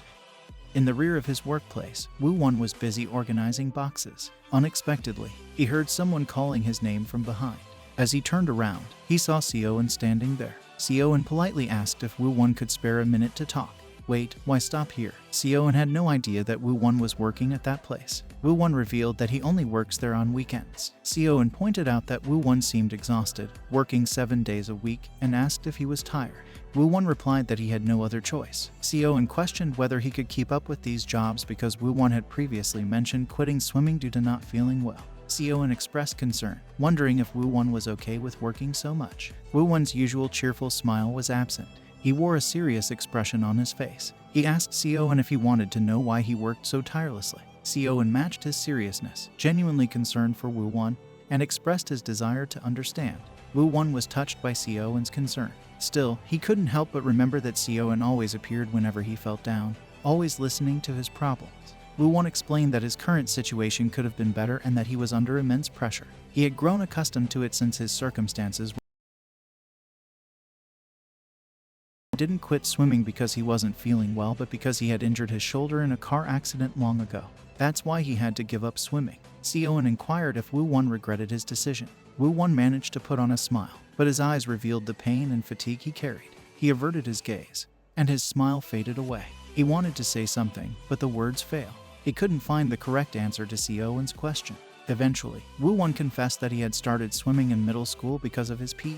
In the rear of his workplace, Woowon was busy organizing boxes. Unexpectedly, he heard someone calling his name from behind. As he turned around, he saw Seo An standing there. Seo An politely asked if Woowon could spare a minute to talk. Wait, why stop here? Seo An had no idea that Woowon was working at that place. Woowon revealed that he only works there on weekends. Seo An pointed out that Woowon seemed exhausted, working 7 days a week, and asked if he was tired. Woowon replied that he had no other choice. Seo An questioned whether he could keep up with these jobs because Woowon had previously mentioned quitting swimming due to not feeling well. Seo An expressed concern, wondering if Woowon was okay with working so much. Woowon's usual cheerful smile was absent. He wore a serious expression on his face. He asked Seo An if he wanted to know why he worked so tirelessly. Seo An matched his seriousness, genuinely concerned for Woowon, and expressed his desire to understand. Woowon was touched by Seo An's concern. Still, he couldn't help but remember that Seo An always appeared whenever he felt down, always listening to his problems. Woowon explained that his current situation could have been better and that he was under immense pressure. He had grown accustomed to it since his circumstances. He didn't quit swimming because he wasn't feeling well, but because he had injured his shoulder in a car accident long ago. That's why he had to give up swimming. Seo An inquired if Woowon regretted his decision. Woowon managed to put on a smile, but his eyes revealed the pain and fatigue he carried. He averted his gaze, and his smile faded away. He wanted to say something, but the words failed. He couldn't find the correct answer to Seo An's question. Eventually, Woowon confessed that he had started swimming in middle school because of his PE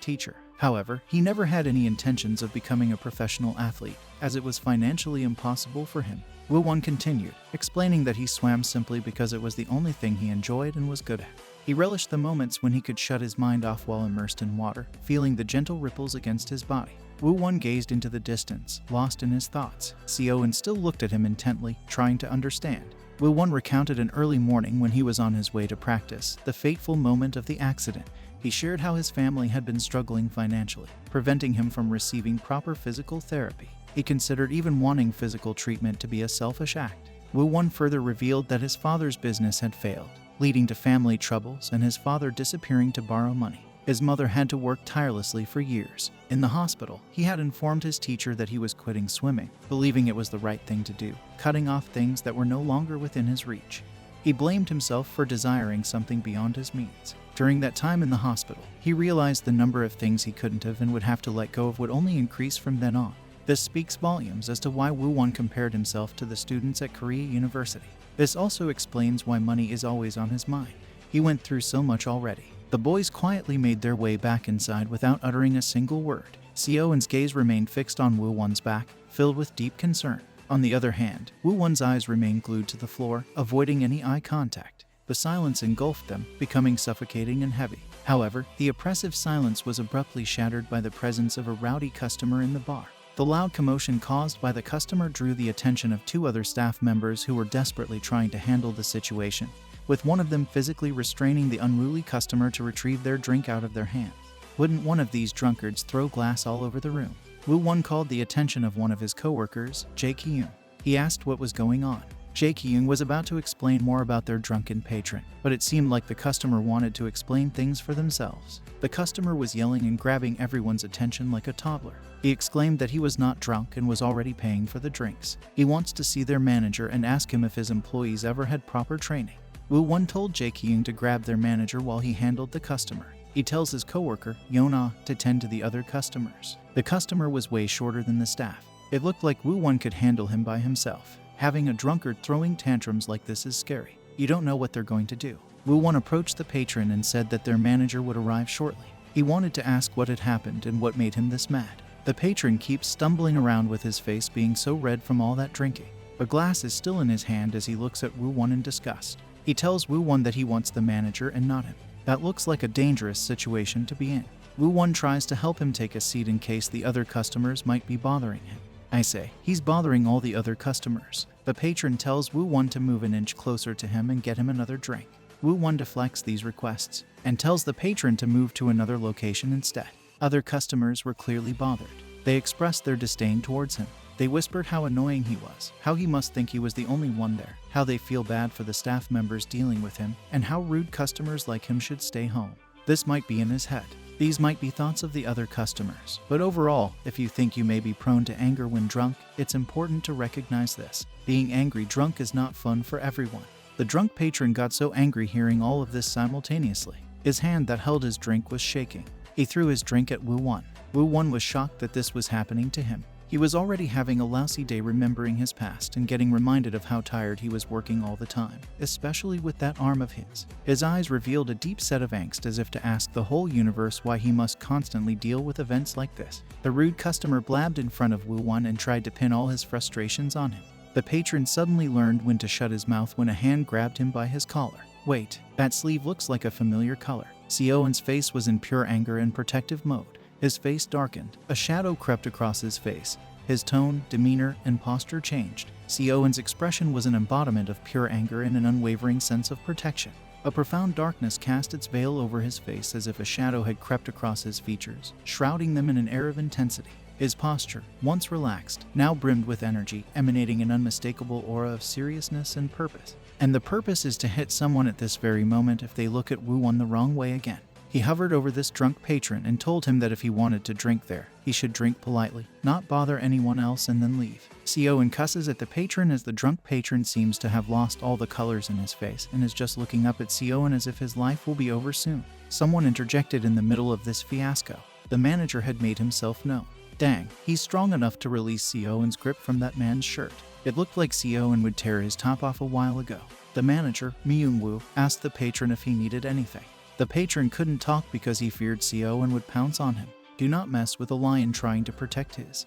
teacher. However, he never had any intentions of becoming a professional athlete, as it was financially impossible for him. Woowon continued, explaining that he swam simply because it was the only thing he enjoyed and was good at. He relished the moments when he could shut his mind off while immersed in water, feeling the gentle ripples against his body. Woowon gazed into the distance, lost in his thoughts. Seo An still looked at him intently, trying to understand. Woowon recounted an early morning when he was on his way to practice, the fateful moment of the accident. He shared how his family had been struggling financially, preventing him from receiving proper physical therapy. He considered even wanting physical treatment to be a selfish act. Woowon further revealed that his father's business had failed, leading to family troubles and his father disappearing to borrow money. His mother had to work tirelessly for years. In the hospital, he had informed his teacher that he was quitting swimming, believing it was the right thing to do, cutting off things that were no longer within his reach. He blamed himself for desiring something beyond his means. During that time in the hospital, he realized the number of things he couldn't have and would have to let go of would only increase from then on. This speaks volumes as to why Woowon compared himself to the students at Korea University. This also explains why money is always on his mind. He went through so much already. The boys quietly made their way back inside without uttering a single word. Seo An's gaze remained fixed on Woowon's back, filled with deep concern. On the other hand, Woowon's eyes remained glued to the floor, avoiding any eye contact. The silence engulfed them, becoming suffocating and heavy. However, the oppressive silence was abruptly shattered by the presence of a rowdy customer in the bar. The loud commotion caused by the customer drew the attention of two other staff members who were desperately trying to handle the situation, with one of them physically restraining the unruly customer to retrieve their drink out of their hands. Wouldn't one of these drunkards throw glass all over the room? Woowon called the attention of one of his co-workers, Jae Ki-young. He asked what was going on. Jae Ki-young was about to explain more about their drunken patron, but it seemed like the customer wanted to explain things for themselves. The customer was yelling and grabbing everyone's attention like a toddler. He exclaimed that he was not drunk and was already paying for the drinks. He wants to see their manager and ask him if his employees ever had proper training. Woowon told Jae Ki-young to grab their manager while he handled the customer. He tells his coworker, Yeon-ah, to tend to the other customers. The customer was way shorter than the staff. It looked like Woowon could handle him by himself. Having a drunkard throwing tantrums like this is scary. You don't know what they're going to do. Woowon approached the patron and said that their manager would arrive shortly. He wanted to ask what had happened and what made him this mad. The patron keeps stumbling around with his face being so red from all that drinking. A glass is still in his hand as he looks at Woowon in disgust. He tells Woowon that he wants the manager and not him. That looks like a dangerous situation to be in. Woowon tries to help him take a seat in case the other customers might be bothering him. I say, he's bothering all the other customers. The patron tells Woowon to move an inch closer to him and get him another drink. Woowon deflects these requests and tells the patron to move to another location instead. Other customers were clearly bothered. They expressed their disdain towards him. They whispered how annoying he was, how he must think he was the only one there, how they feel bad for the staff members dealing with him, and how rude customers like him should stay home. This might be in his head. These might be thoughts of the other customers. But overall, if you think you may be prone to anger when drunk, it's important to recognize this. Being angry drunk is not fun for everyone. The drunk patron got so angry hearing all of this simultaneously. His hand that held his drink was shaking. He threw his drink at Woowon. Woowon was shocked that this was happening to him. He was already having a lousy day remembering his past and getting reminded of how tired he was working all the time, especially with that arm of his. His eyes revealed a deep set of angst as if to ask the whole universe why he must constantly deal with events like this. The rude customer blabbed in front of Woowon and tried to pin all his frustrations on him. The patron suddenly learned when to shut his mouth when a hand grabbed him by his collar. Wait, that sleeve looks like a familiar color. Seo An's face was in pure anger and protective mode. His face darkened. A shadow crept across his face. His tone, demeanor, and posture changed. Seo An's expression was an embodiment of pure anger and an unwavering sense of protection. A profound darkness cast its veil over his face as if a shadow had crept across his features, shrouding them in an air of intensity. His posture, once relaxed, now brimmed with energy, emanating an unmistakable aura of seriousness and purpose. And the purpose is to hit someone at this very moment if they look at Woowon the wrong way again. He hovered over this drunk patron and told him that if he wanted to drink there, he should drink politely, not bother anyone else and then leave. Seo An cusses at the patron as the drunk patron seems to have lost all the colors in his face and is just looking up at Seo An as if his life will be over soon. Someone interjected in the middle of this fiasco. The manager had made himself known. Dang, he's strong enough to release Seo An's grip from that man's shirt. It looked like Seo An would tear his top off a while ago. The manager, Myung-woo, asked the patron if he needed anything. The patron couldn't talk because he feared Seo An would pounce on him. Do not mess with a lion trying to protect his.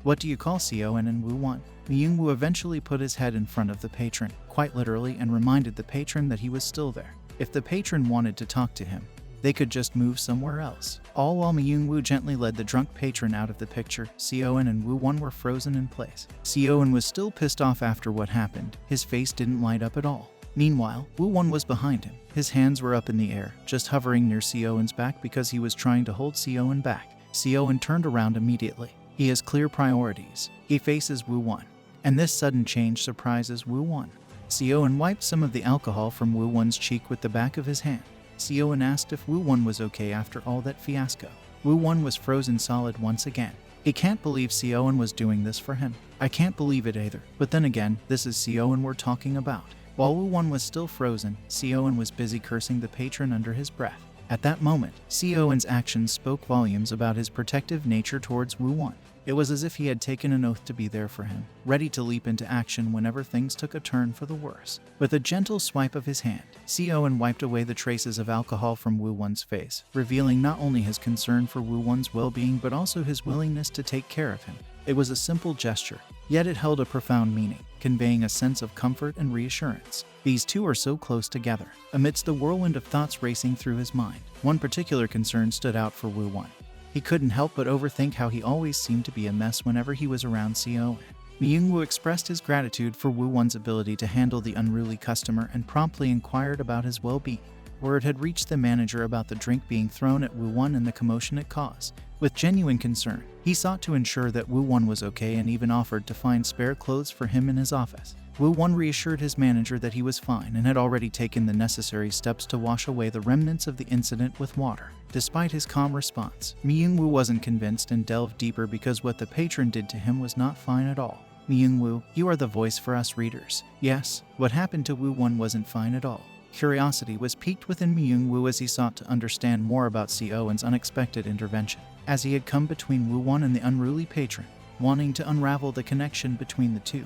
What do you call Seo An and Woowon? Myung-woo eventually put his head in front of the patron, quite literally, and reminded the patron that he was still there. If the patron wanted to talk to him, they could just move somewhere else. All while Myung-woo gently led the drunk patron out of the picture, Seo An and Woowon were frozen in place. Seo An was still pissed off after what happened. His face didn't light up at all. Meanwhile, Woowon was behind him. His hands were up in the air, just hovering near Seo An's back because he was trying to hold Seo An back. Seo An turned around immediately. He has clear priorities. He faces Woowon. And this sudden change surprises Woowon. Seo An wiped some of the alcohol from Woowon's cheek with the back of his hand. Seo An asked if Woowon was okay after all that fiasco. Woowon was frozen solid once again. He can't believe Seo An was doing this for him. I can't believe it either. But then again, this is Seo An we're talking about. While Woowon was still frozen, Seo An was busy cursing the patron under his breath. At that moment, Seo An's actions spoke volumes about his protective nature towards Woowon. It was as if he had taken an oath to be there for him, ready to leap into action whenever things took a turn for the worse. With a gentle swipe of his hand, Seo An wiped away the traces of alcohol from Woowon's face, revealing not only his concern for Woowon's well-being but also his willingness to take care of him. It was a simple gesture, yet it held a profound meaning, conveying a sense of comfort and reassurance. These two are so close together. Amidst the whirlwind of thoughts racing through his mind, one particular concern stood out for Woowon. He couldn't help but overthink how he always seemed to be a mess whenever he was around Seo An. Myung-woo expressed his gratitude for Woowon's ability to handle the unruly customer and promptly inquired about his well-being. Word had reached the manager about the drink being thrown at Woowon and the commotion it caused. With genuine concern, he sought to ensure that Woowon was okay and even offered to find spare clothes for him in his office. Woowon reassured his manager that he was fine and had already taken the necessary steps to wash away the remnants of the incident with water. Despite his calm response, Myung-woo wasn't convinced and delved deeper because what the patron did to him was not fine at all. Myung-woo, you are the voice for us readers. Yes, what happened to Woowon wasn't fine at all. Curiosity was piqued within Myung-woo as he sought to understand more about Seo An's unexpected intervention, as he had come between Woowon and the unruly patron, wanting to unravel the connection between the two.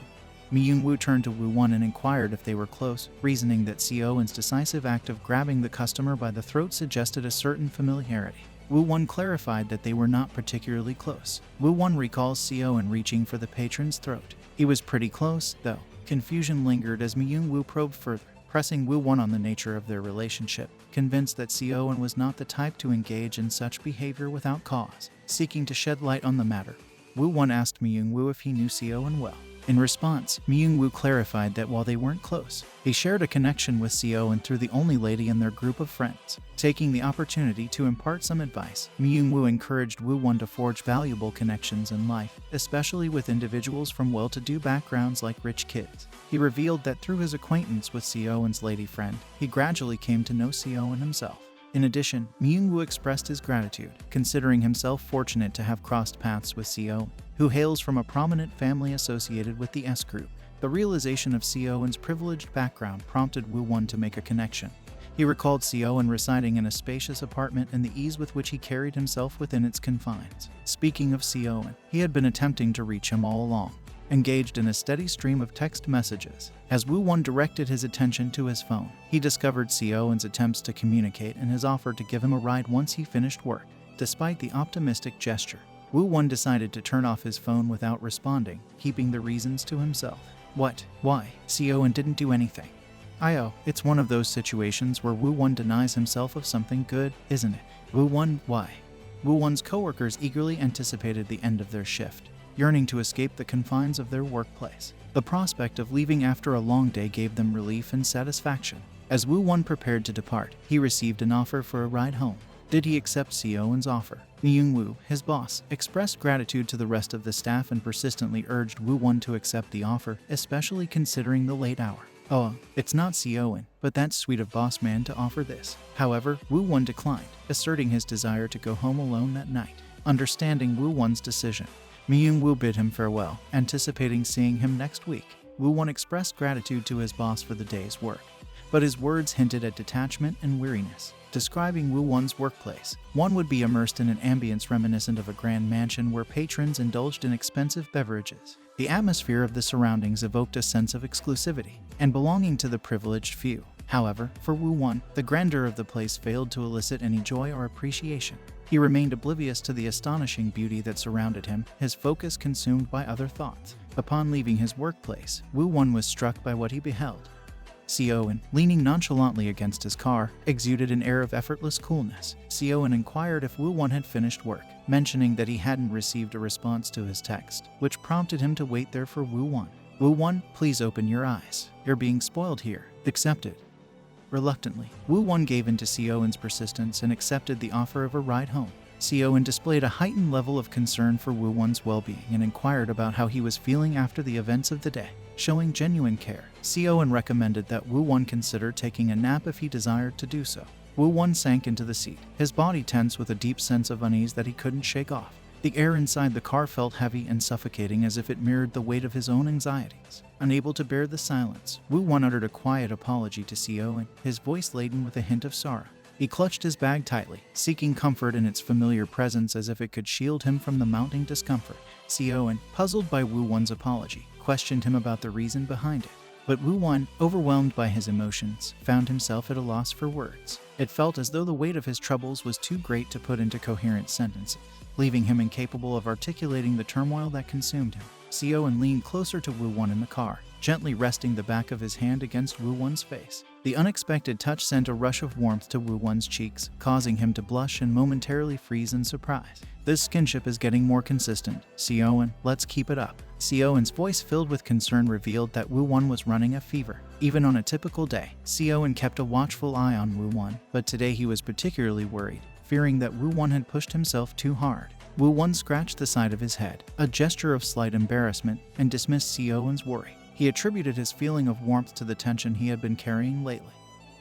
Myung-woo turned to Woowon and inquired if they were close, reasoning that Seo An's decisive act of grabbing the customer by the throat suggested a certain familiarity. Woowon clarified that they were not particularly close. Woowon recalls Seo An reaching for the patron's throat. He was pretty close, though. Confusion lingered as Myung-woo probed further, pressing Woowon on the nature of their relationship, convinced that Seo An was not the type to engage in such behavior without cause. Seeking to shed light on the matter, Woowon asked Myung-woo if he knew Seo An well. In response, Myung-woo clarified that while they weren't close, they shared a connection with Seo An through the only lady in their group of friends. Taking the opportunity to impart some advice, Myung-woo encouraged Woowon to forge valuable connections in life, especially with individuals from well-to-do backgrounds like rich kids. He revealed that through his acquaintance with Seo An's lady friend, he gradually came to know Seo An himself. In addition, Myung-woo expressed his gratitude, considering himself fortunate to have crossed paths with Seo An, who hails from a prominent family associated with the S Group. The realization of Seo An's privileged background prompted Woowon to make a connection. He recalled Seo An residing in a spacious apartment and the ease with which he carried himself within its confines. Speaking of Seo An, he had been attempting to reach him all along, engaged in a steady stream of text messages. As Woowon directed his attention to his phone, he discovered Seo An's attempts to communicate and his offer to give him a ride once he finished work. Despite the optimistic gesture, Woowon decided to turn off his phone without responding, keeping the reasons to himself. What? Why? Seo An didn't do anything. It's one of those situations where Woowon denies himself of something good, isn't it? Woowon, why? Woowon's coworkers eagerly anticipated the end of their shift, yearning to escape the confines of their workplace. The prospect of leaving after a long day gave them relief and satisfaction. As Woowon prepared to depart, he received an offer for a ride home. Did he accept Seo An's offer? Myung-woo, his boss, expressed gratitude to the rest of the staff and persistently urged Woowon to accept the offer, especially considering the late hour. It's not Seo An, but that's sweet of boss man to offer this. However, Woowon declined, asserting his desire to go home alone that night. Understanding Woowon's decision, Myung-woo bid him farewell, anticipating seeing him next week. Woowon expressed gratitude to his boss for the day's work, but his words hinted at detachment and weariness. Describing Woowon's workplace, one would be immersed in an ambience reminiscent of a grand mansion where patrons indulged in expensive beverages. The atmosphere of the surroundings evoked a sense of exclusivity and belonging to the privileged few. However, for Woowon, the grandeur of the place failed to elicit any joy or appreciation. He remained oblivious to the astonishing beauty that surrounded him, his focus consumed by other thoughts. Upon leaving his workplace, Woowon was struck by what he beheld. Seo An, leaning nonchalantly against his car, exuded an air of effortless coolness. Seo An inquired if Woowon had finished work, mentioning that he hadn't received a response to his text, which prompted him to wait there for Woowon. Woowon, please open your eyes. You're being spoiled here. Accepted. Reluctantly, Woowon gave in to Seo An's persistence and accepted the offer of a ride home. Seo An displayed a heightened level of concern for Woowon's well-being and inquired about how he was feeling after the events of the day. Showing genuine care, Seo An recommended that Woowon consider taking a nap if he desired to do so. Woowon sank into the seat, his body tense with a deep sense of unease that he couldn't shake off. The air inside the car felt heavy and suffocating as if it mirrored the weight of his own anxieties. Unable to bear the silence, Woowon uttered a quiet apology to Seo An, his voice laden with a hint of sorrow. He clutched his bag tightly, seeking comfort in its familiar presence as if it could shield him from the mounting discomfort. Seo An, puzzled by Woowon's apology, questioned him about the reason behind it. But Woowon, overwhelmed by his emotions, found himself at a loss for words. It felt as though the weight of his troubles was too great to put into coherent sentences, leaving him incapable of articulating the turmoil that consumed him. Seo An leaned closer to Woowon in the car, gently resting the back of his hand against Woowon's face. The unexpected touch sent a rush of warmth to Woowon's cheeks, causing him to blush and momentarily freeze in surprise. This kinship is getting more consistent. Seo An, let's keep it up. Seo An's voice filled with concern revealed that Woowon was running a fever. Even on a typical day, Seo An kept a watchful eye on Woowon, but today he was particularly worried, fearing that Woowon had pushed himself too hard. Woowon scratched the side of his head, a gesture of slight embarrassment, and dismissed Seo An's worry. He attributed his feeling of warmth to the tension he had been carrying lately.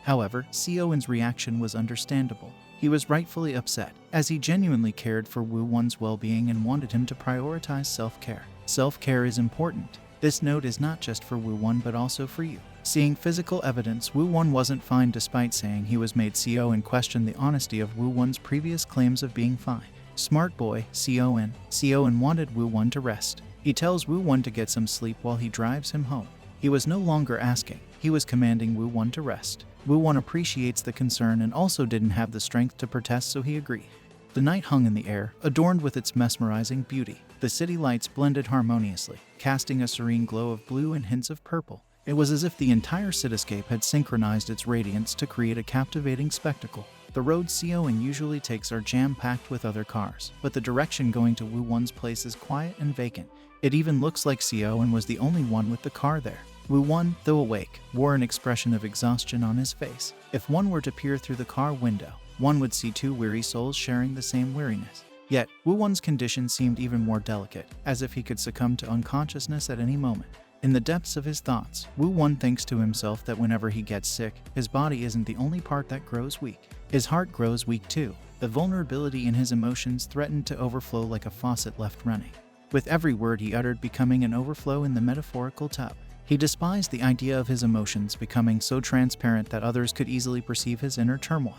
However, Seo An's reaction was understandable. He was rightfully upset, as he genuinely cared for Woowon's well-being and wanted him to prioritize self-care. Self-care is important. This note is not just for Woowon but also for you. Seeing physical evidence, Woowon wasn't fine despite saying he was made. Seo An questioned the honesty of Woowon's previous claims of being fine. Smart boy, Seo An. Seo An wanted Woowon to rest. He tells Woowon to get some sleep while he drives him home. He was no longer asking, he was commanding Woowon to rest. Woowon appreciates the concern and also didn't have the strength to protest, so he agreed. The night hung in the air, adorned with its mesmerizing beauty. The city lights blended harmoniously, casting a serene glow of blue and hints of purple. It was as if the entire cityscape had synchronized its radiance to create a captivating spectacle. The roads Seo An usually takes are jam-packed with other cars, but the direction going to Woowon's place is quiet and vacant. It even looks like Seo An was the only one with the car there. Woowon, though awake, wore an expression of exhaustion on his face. If one were to peer through the car window, one would see two weary souls sharing the same weariness. Yet, Woowon's condition seemed even more delicate, as if he could succumb to unconsciousness at any moment. In the depths of his thoughts, Woowon thinks to himself that whenever he gets sick, his body isn't the only part that grows weak. His heart grows weak too. The vulnerability in his emotions threatened to overflow like a faucet left running, with every word he uttered becoming an overflow in the metaphorical tub. He despised the idea of his emotions becoming so transparent that others could easily perceive his inner turmoil.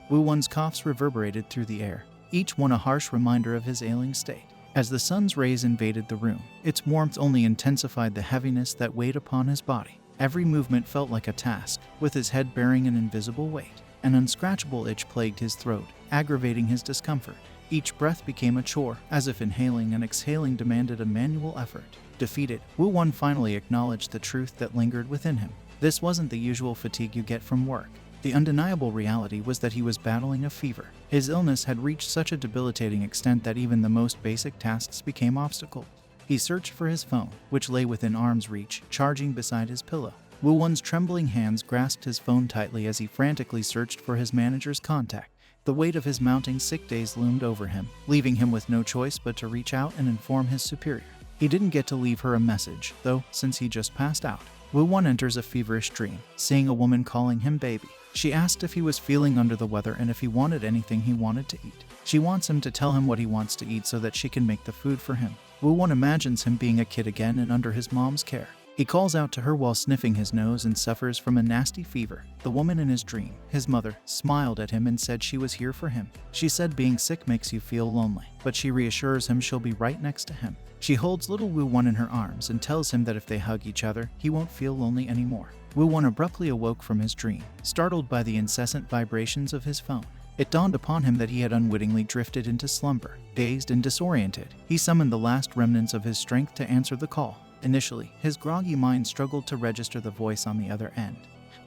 Woowon's coughs reverberated through the air, each one a harsh reminder of his ailing state. As the sun's rays invaded the room, its warmth only intensified the heaviness that weighed upon his body. Every movement felt like a task, with his head bearing an invisible weight. An unscratchable itch plagued his throat, aggravating his discomfort. Each breath became a chore, as if inhaling and exhaling demanded a manual effort. Defeated, Woowon finally acknowledged the truth that lingered within him. This wasn't the usual fatigue you get from work. The undeniable reality was that he was battling a fever. His illness had reached such a debilitating extent that even the most basic tasks became obstacles. He searched for his phone, which lay within arm's reach, charging beside his pillow. Woowon's trembling hands grasped his phone tightly as he frantically searched for his manager's contact. The weight of his mounting sick days loomed over him, leaving him with no choice but to reach out and inform his superior. He didn't get to leave her a message, though, since he just passed out. Woowon enters a feverish dream, seeing a woman calling him baby. She asked if he was feeling under the weather and if he wanted anything he wanted to eat. She wants him to tell him what he wants to eat so that she can make the food for him. Woowon imagines him being a kid again and under his mom's care. He calls out to her while sniffing his nose and suffers from a nasty fever. The woman in his dream, his mother, smiled at him and said she was here for him. She said being sick makes you feel lonely, but she reassures him she'll be right next to him. She holds little Woowon in her arms and tells him that if they hug each other, he won't feel lonely anymore. Woowon abruptly awoke from his dream, startled by the incessant vibrations of his phone. It dawned upon him that he had unwittingly drifted into slumber. Dazed and disoriented, he summoned the last remnants of his strength to answer the call. Initially, his groggy mind struggled to register the voice on the other end,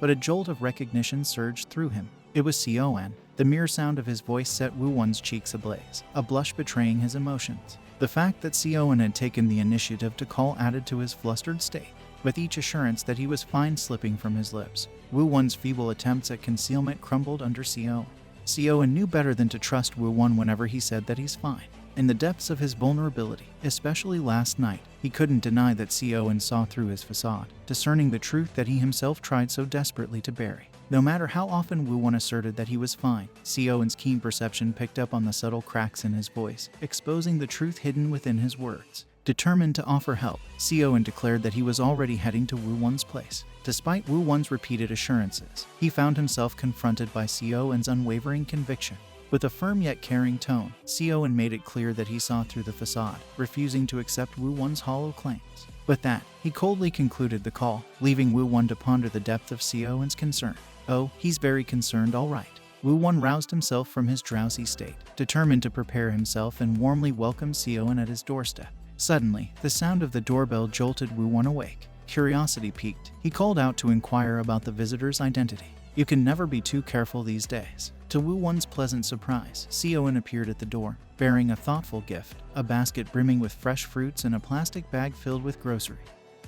but a jolt of recognition surged through him. It was Seo An. The mere sound of his voice set Woowon's cheeks ablaze, a blush betraying his emotions. The fact that Seo An had taken the initiative to call added to his flustered state, with each assurance that he was fine slipping from his lips. Woowon's feeble attempts at concealment crumbled under Seo. Seo An knew better than to trust Woowon whenever he said that he's fine. In the depths of his vulnerability, especially last night, he couldn't deny that Seo An saw through his facade, discerning the truth that he himself tried so desperately to bury. No matter how often Woowon asserted that he was fine, Seo An's keen perception picked up on the subtle cracks in his voice, exposing the truth hidden within his words. Determined to offer help, Seo An declared that he was already heading to Woowon's place. Despite Woowon's repeated assurances, he found himself confronted by Seo An's unwavering conviction. With a firm yet caring tone, Seo An made it clear that he saw through the facade, refusing to accept Woowon's hollow claims. With that, he coldly concluded the call, leaving Woowon to ponder the depth of Seo An's concern. Oh, he's very concerned, all right. Woowon roused himself from his drowsy state, determined to prepare himself and warmly welcome Seo An at his doorstep. Suddenly, the sound of the doorbell jolted Woowon awake. Curiosity piqued, he called out to inquire about the visitor's identity. You can never be too careful these days. To Woowon's pleasant surprise, Seo An appeared at the door, bearing a thoughtful gift, a basket brimming with fresh fruits and a plastic bag filled with groceries.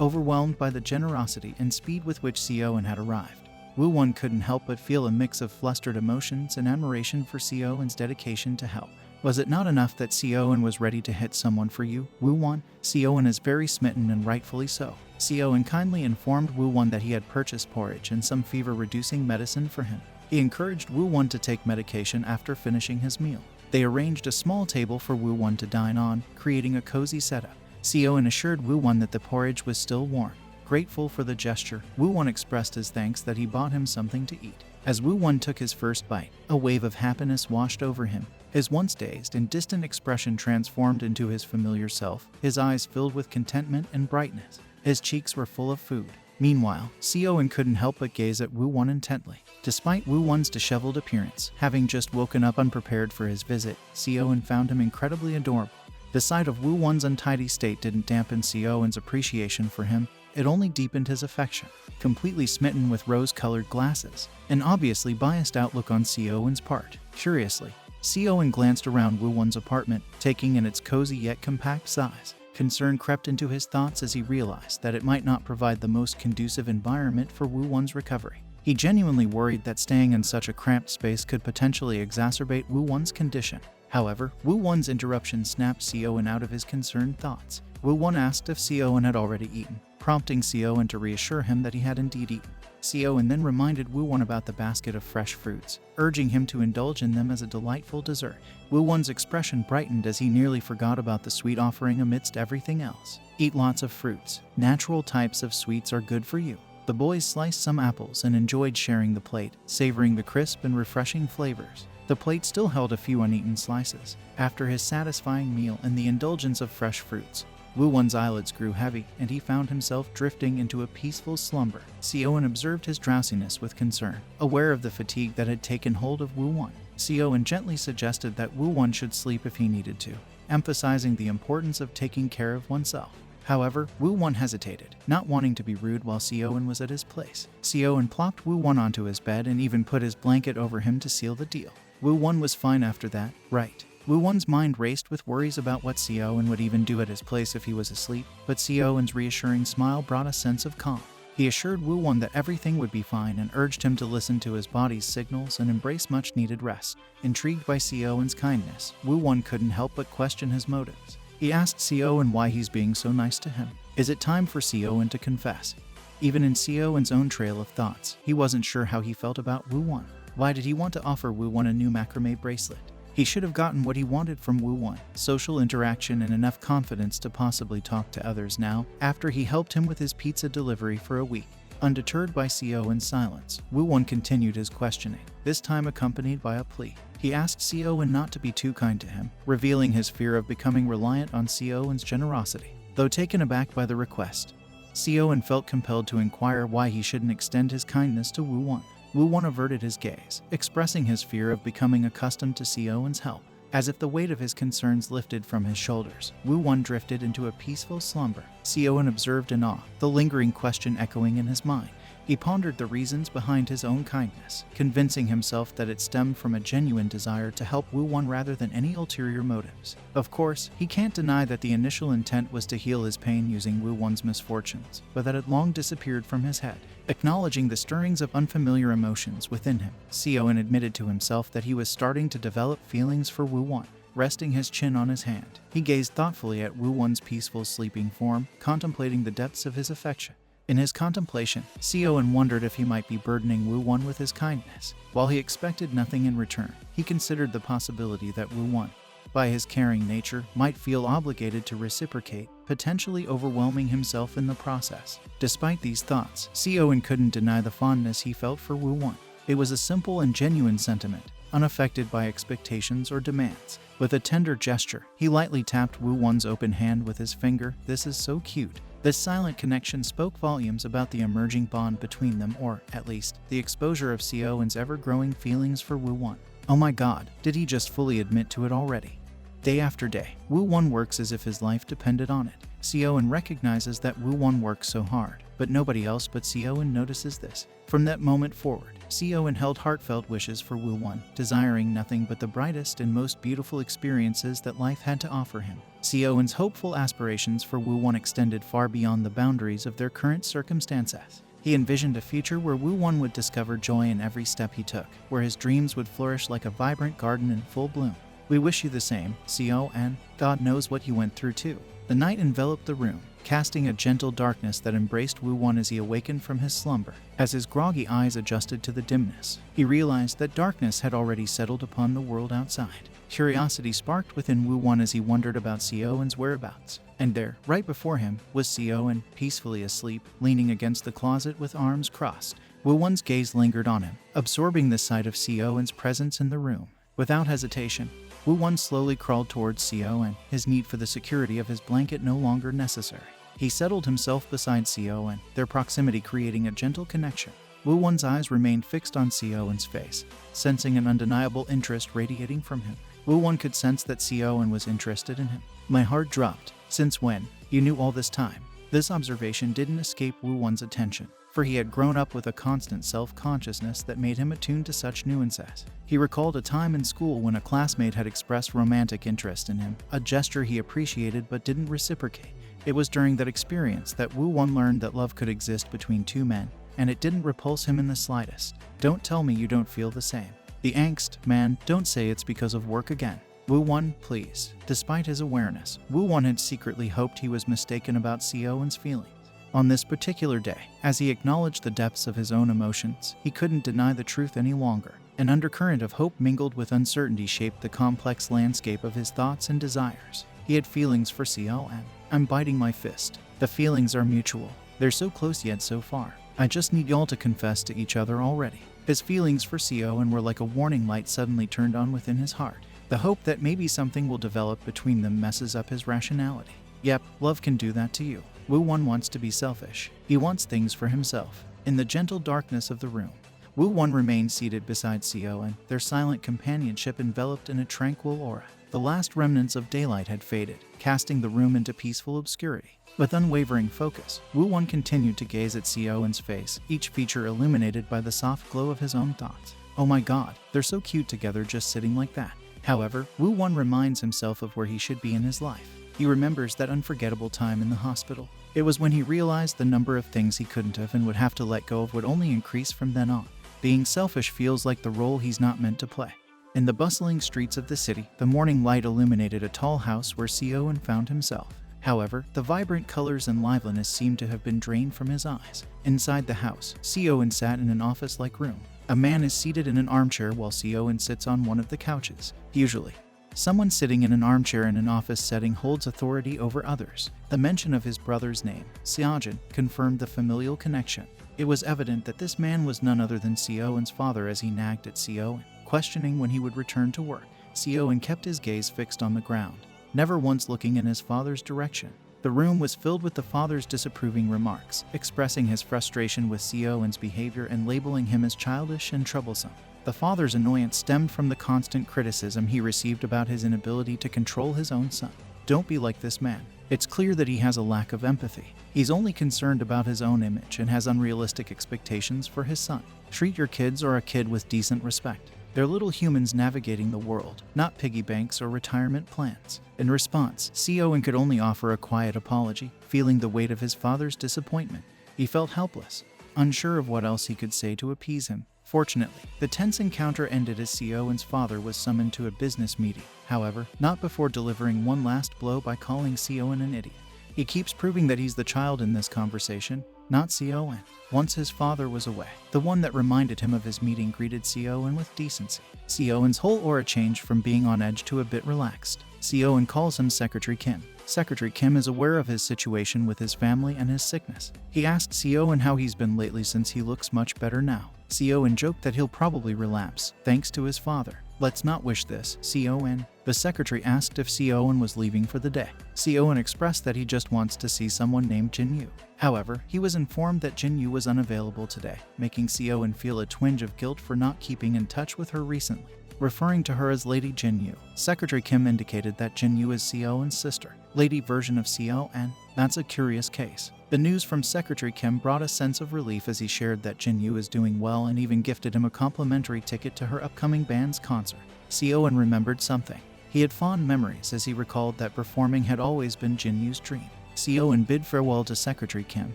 Overwhelmed by the generosity and speed with which Seo An had arrived, Woowon couldn't help but feel a mix of flustered emotions and admiration for Seo An's dedication to help. Was it not enough that Seo An was ready to hit someone for you, Woowon? Seo An is very smitten and rightfully so. Seo An kindly informed Woowon that he had purchased porridge and some fever-reducing medicine for him. He encouraged Woowon to take medication after finishing his meal. They arranged a small table for Woowon to dine on, creating a cozy setup. Seo An assured Woowon that the porridge was still warm. Grateful for the gesture, Woowon expressed his thanks that he bought him something to eat. As Woowon took his first bite, a wave of happiness washed over him. His once dazed and distant expression transformed into his familiar self, his eyes filled with contentment and brightness. His cheeks were full of food. Meanwhile, Seo An couldn't help but gaze at Woowon intently. Despite Woowon's disheveled appearance, having just woken up unprepared for his visit, Seo An found him incredibly adorable. The sight of Woowon's untidy state didn't dampen Seo An's appreciation for him. it only deepened his affection. Completely smitten with rose-colored glasses, an obviously biased outlook on Seo An's part. Curiously, Seo An glanced around Woowon's apartment, taking in its cozy yet compact size. Concern crept into his thoughts as he realized that it might not provide the most conducive environment for Woowon's recovery. He genuinely worried that staying in such a cramped space could potentially exacerbate Woowon's condition. However, Woowon's interruption snapped Seo An out of his concerned thoughts. Woowon asked if Seo An had already eaten, prompting Seo An to reassure him that he had indeed eaten. Seo An then reminded Woowon about the basket of fresh fruits, urging him to indulge in them as a delightful dessert. Woowon's expression brightened as he nearly forgot about the sweet offering amidst everything else. Eat lots of fruits. Natural types of sweets are good for you. The boys sliced some apples and enjoyed sharing the plate, savoring the crisp and refreshing flavors. The plate still held a few uneaten slices. After his satisfying meal and the indulgence of fresh fruits, Woowon's eyelids grew heavy, and he found himself drifting into a peaceful slumber. Seo An observed his drowsiness with concern, aware of the fatigue that had taken hold of Woowon. Seo An gently suggested that Woowon should sleep if he needed to, emphasizing the importance of taking care of oneself. However, Woowon hesitated, not wanting to be rude while Seo An was at his place. Seo An plopped Woowon onto his bed and even put his blanket over him to seal the deal. Woowon was fine after that, right? Woowon's mind raced with worries about what Seo An would even do at his place if he was asleep, but Seo An's reassuring smile brought a sense of calm. He assured Woowon that everything would be fine and urged him to listen to his body's signals and embrace much-needed rest. Intrigued by Seo An's kindness, Woowon couldn't help but question his motives. He asked Seo An why he's being so nice to him. Is it time for Seo An to confess? Even in Seo An's own trail of thoughts, he wasn't sure how he felt about Woowon. Why did he want to offer Woowon a new macrame bracelet? He should have gotten what he wanted from Woowon, social interaction and enough confidence to possibly talk to others now, after he helped him with his pizza delivery for a week. Undeterred by Seo An's silence, Woowon continued his questioning, this time accompanied by a plea. He asked Seo An not to be too kind to him, revealing his fear of becoming reliant on Seo An's generosity. Though taken aback by the request, Seo An felt compelled to inquire why he shouldn't extend his kindness to Woowon. Woowon averted his gaze, expressing his fear of becoming accustomed to Seo An's help. As if the weight of his concerns lifted from his shoulders, Woowon drifted into a peaceful slumber. Seo An observed in awe, the lingering question echoing in his mind. He pondered the reasons behind his own kindness, convincing himself that it stemmed from a genuine desire to help Woowon rather than any ulterior motives. Of course, he can't deny that the initial intent was to heal his pain using Woowon's misfortunes, but that had long disappeared from his head. Acknowledging the stirrings of unfamiliar emotions within him, Seo An admitted to himself that he was starting to develop feelings for Woowon. Resting his chin on his hand, he gazed thoughtfully at Woowon's peaceful sleeping form, contemplating the depths of his affection. In his contemplation, Seo An wondered if he might be burdening Woowon with his kindness. While he expected nothing in return, he considered the possibility that Woowon, by his caring nature, might feel obligated to reciprocate, potentially overwhelming himself in the process. Despite these thoughts, Seo An couldn't deny the fondness he felt for Woowon. It was a simple and genuine sentiment, unaffected by expectations or demands. With a tender gesture, he lightly tapped Woowon's open hand with his finger. This is so cute. This silent connection spoke volumes about the emerging bond between them, or, at least, the exposure of Seo An's ever-growing feelings for Woowon. Oh my god, did he just fully admit to it already? Day after day, Woowon works as if his life depended on it. Seo An recognizes that Woowon works so hard, but nobody else but Seo An notices this. From that moment forward, Seo An held heartfelt wishes for Woowon, desiring nothing but the brightest and most beautiful experiences that life had to offer him. Seo An's hopeful aspirations for Woowon extended far beyond the boundaries of their current circumstances. He envisioned a future where Woowon would discover joy in every step he took, where his dreams would flourish like a vibrant garden in full bloom. We wish you the same, Seo An. God knows what you went through too. The night enveloped the room, casting a gentle darkness that embraced Woowon as he awakened from his slumber. As his groggy eyes adjusted to the dimness, he realized that darkness had already settled upon the world outside. Curiosity sparked within Woowon as he wondered about Seo An's whereabouts. And there, right before him, was Seo An, peacefully asleep, leaning against the closet with arms crossed. Woowon's gaze lingered on him, absorbing the sight of Seo An's presence in the room. Without hesitation, Woowon slowly crawled towards Seo An, his need for the security of his blanket no longer necessary. He settled himself beside Seo An, their proximity creating a gentle connection. Woowon's eyes remained fixed on Seo An's face, sensing an undeniable interest radiating from him. Woowon could sense that Seo An was interested in him. My heart dropped. Since when? You knew all this time. This observation didn't escape Woowon's attention, for he had grown up with a constant self-consciousness that made him attuned to such nuances. He recalled a time in school when a classmate had expressed romantic interest in him, a gesture he appreciated but didn't reciprocate. It was during that experience that Woowon learned that love could exist between two men, and it didn't repulse him in the slightest. Don't tell me you don't feel the same. The angst, man, don't say it's because of work again. Woowon, please. Despite his awareness, Woowon had secretly hoped he was mistaken about Seo An's feelings. On this particular day, as he acknowledged the depths of his own emotions, he couldn't deny the truth any longer. An undercurrent of hope mingled with uncertainty shaped the complex landscape of his thoughts and desires. He had feelings for Seo An. I'm biting my fist. The feelings are mutual. They're so close yet so far. I just need y'all to confess to each other already. His feelings for Seo An were like a warning light suddenly turned on within his heart. The hope that maybe something will develop between them messes up his rationality. Yep, love can do that to you. Woowon wants to be selfish. He wants things for himself. In the gentle darkness of the room, Woowon remained seated beside Seo An, their silent companionship enveloped in a tranquil aura. The last remnants of daylight had faded, casting the room into peaceful obscurity. With unwavering focus, Woowon continued to gaze at Seo An's face, each feature illuminated by the soft glow of his own thoughts. Oh my god, they're so cute together just sitting like that. However, Woowon reminds himself of where he should be in his life. He remembers that unforgettable time in the hospital. It was when he realized the number of things he couldn't have and would have to let go of would only increase from then on. Being selfish feels like the role he's not meant to play. In the bustling streets of the city, the morning light illuminated a tall house where Seo An found himself. However, the vibrant colors and liveliness seemed to have been drained from his eyes. Inside the house, Seo An sat in an office-like room. A man is seated in an armchair while Seo An sits on one of the couches. Usually, someone sitting in an armchair in an office setting holds authority over others. The mention of his brother's name, Seo An, confirmed the familial connection. It was evident that this man was none other than Seo An's father as he nagged at Seo An, questioning when he would return to work. Seo An kept his gaze fixed on the ground, never once looking in his father's direction. The room was filled with the father's disapproving remarks, expressing his frustration with Seo An's behavior and labeling him as childish and troublesome. The father's annoyance stemmed from the constant criticism he received about his inability to control his own son. Don't be like this man. It's clear that he has a lack of empathy. He's only concerned about his own image and has unrealistic expectations for his son. Treat your kids or a kid with decent respect. They're little humans navigating the world, not piggy banks or retirement plans. In response, Seo An could only offer a quiet apology, feeling the weight of his father's disappointment. He felt helpless, unsure of what else he could say to appease him. Fortunately, the tense encounter ended as Seo An's father was summoned to a business meeting. However, not before delivering one last blow by calling Seo An an idiot. He keeps proving that he's the child in this conversation, not Seo An. Once his father was away, the one that reminded him of his meeting greeted Seo An with decency. Seo An's whole aura changed from being on edge to a bit relaxed. Seo An calls him Secretary Kim. Secretary Kim is aware of his situation with his family and his sickness. He asked Seo An how he's been lately since he looks much better now. Seo An joked that he'll probably relapse, thanks to his father. Let's not wish this, Seo An. The secretary asked if Seo An was leaving for the day. Seo An expressed that he just wants to see someone named Jinyu. However, he was informed that Jinyu was unavailable today, making Seo An feel a twinge of guilt for not keeping in touch with her recently. Referring to her as Lady Jinyu, Secretary Kim indicated that Jinyu is Seo An's sister. Lady version of Seo An? That's a curious case. The news from Secretary Kim brought a sense of relief as he shared that Jinyu is doing well and even gifted him a complimentary ticket to her upcoming band's concert. Seo An remembered something. He had fond memories as he recalled that performing had always been Jinyu's dream. Seo An bid farewell to Secretary Kim,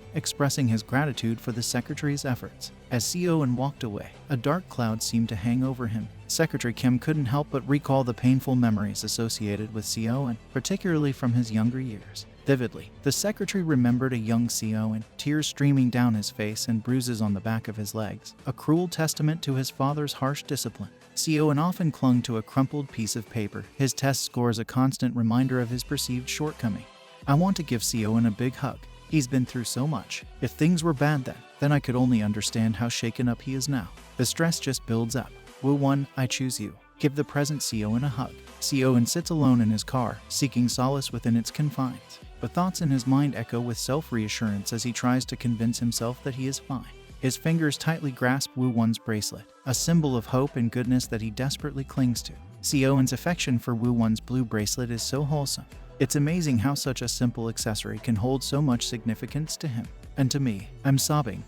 expressing his gratitude for the secretary's efforts. As Seo An walked away, a dark cloud seemed to hang over him. Secretary Kim couldn't help but recall the painful memories associated with Seo An, particularly from his younger years. Vividly, the secretary remembered a young Seo An, tears streaming down his face and bruises on the back of his legs, a cruel testament to his father's harsh discipline. Seo An often clung to a crumpled piece of paper, his test scores a constant reminder of his perceived shortcoming. I want to give Seo An a big hug. He's been through so much. If things were bad then I could only understand how shaken up he is now. The stress just builds up. Woowon, I choose you. Give the present Seo An a hug. Seo An sits alone in his car, seeking solace within its confines. But thoughts in his mind echo with self-reassurance as he tries to convince himself that he is fine. His fingers tightly grasp Woowon's bracelet, a symbol of hope and goodness that he desperately clings to. Seo An's affection for Woowon's blue bracelet is so wholesome. It's amazing how such a simple accessory can hold so much significance to him. And to me, I'm sobbing.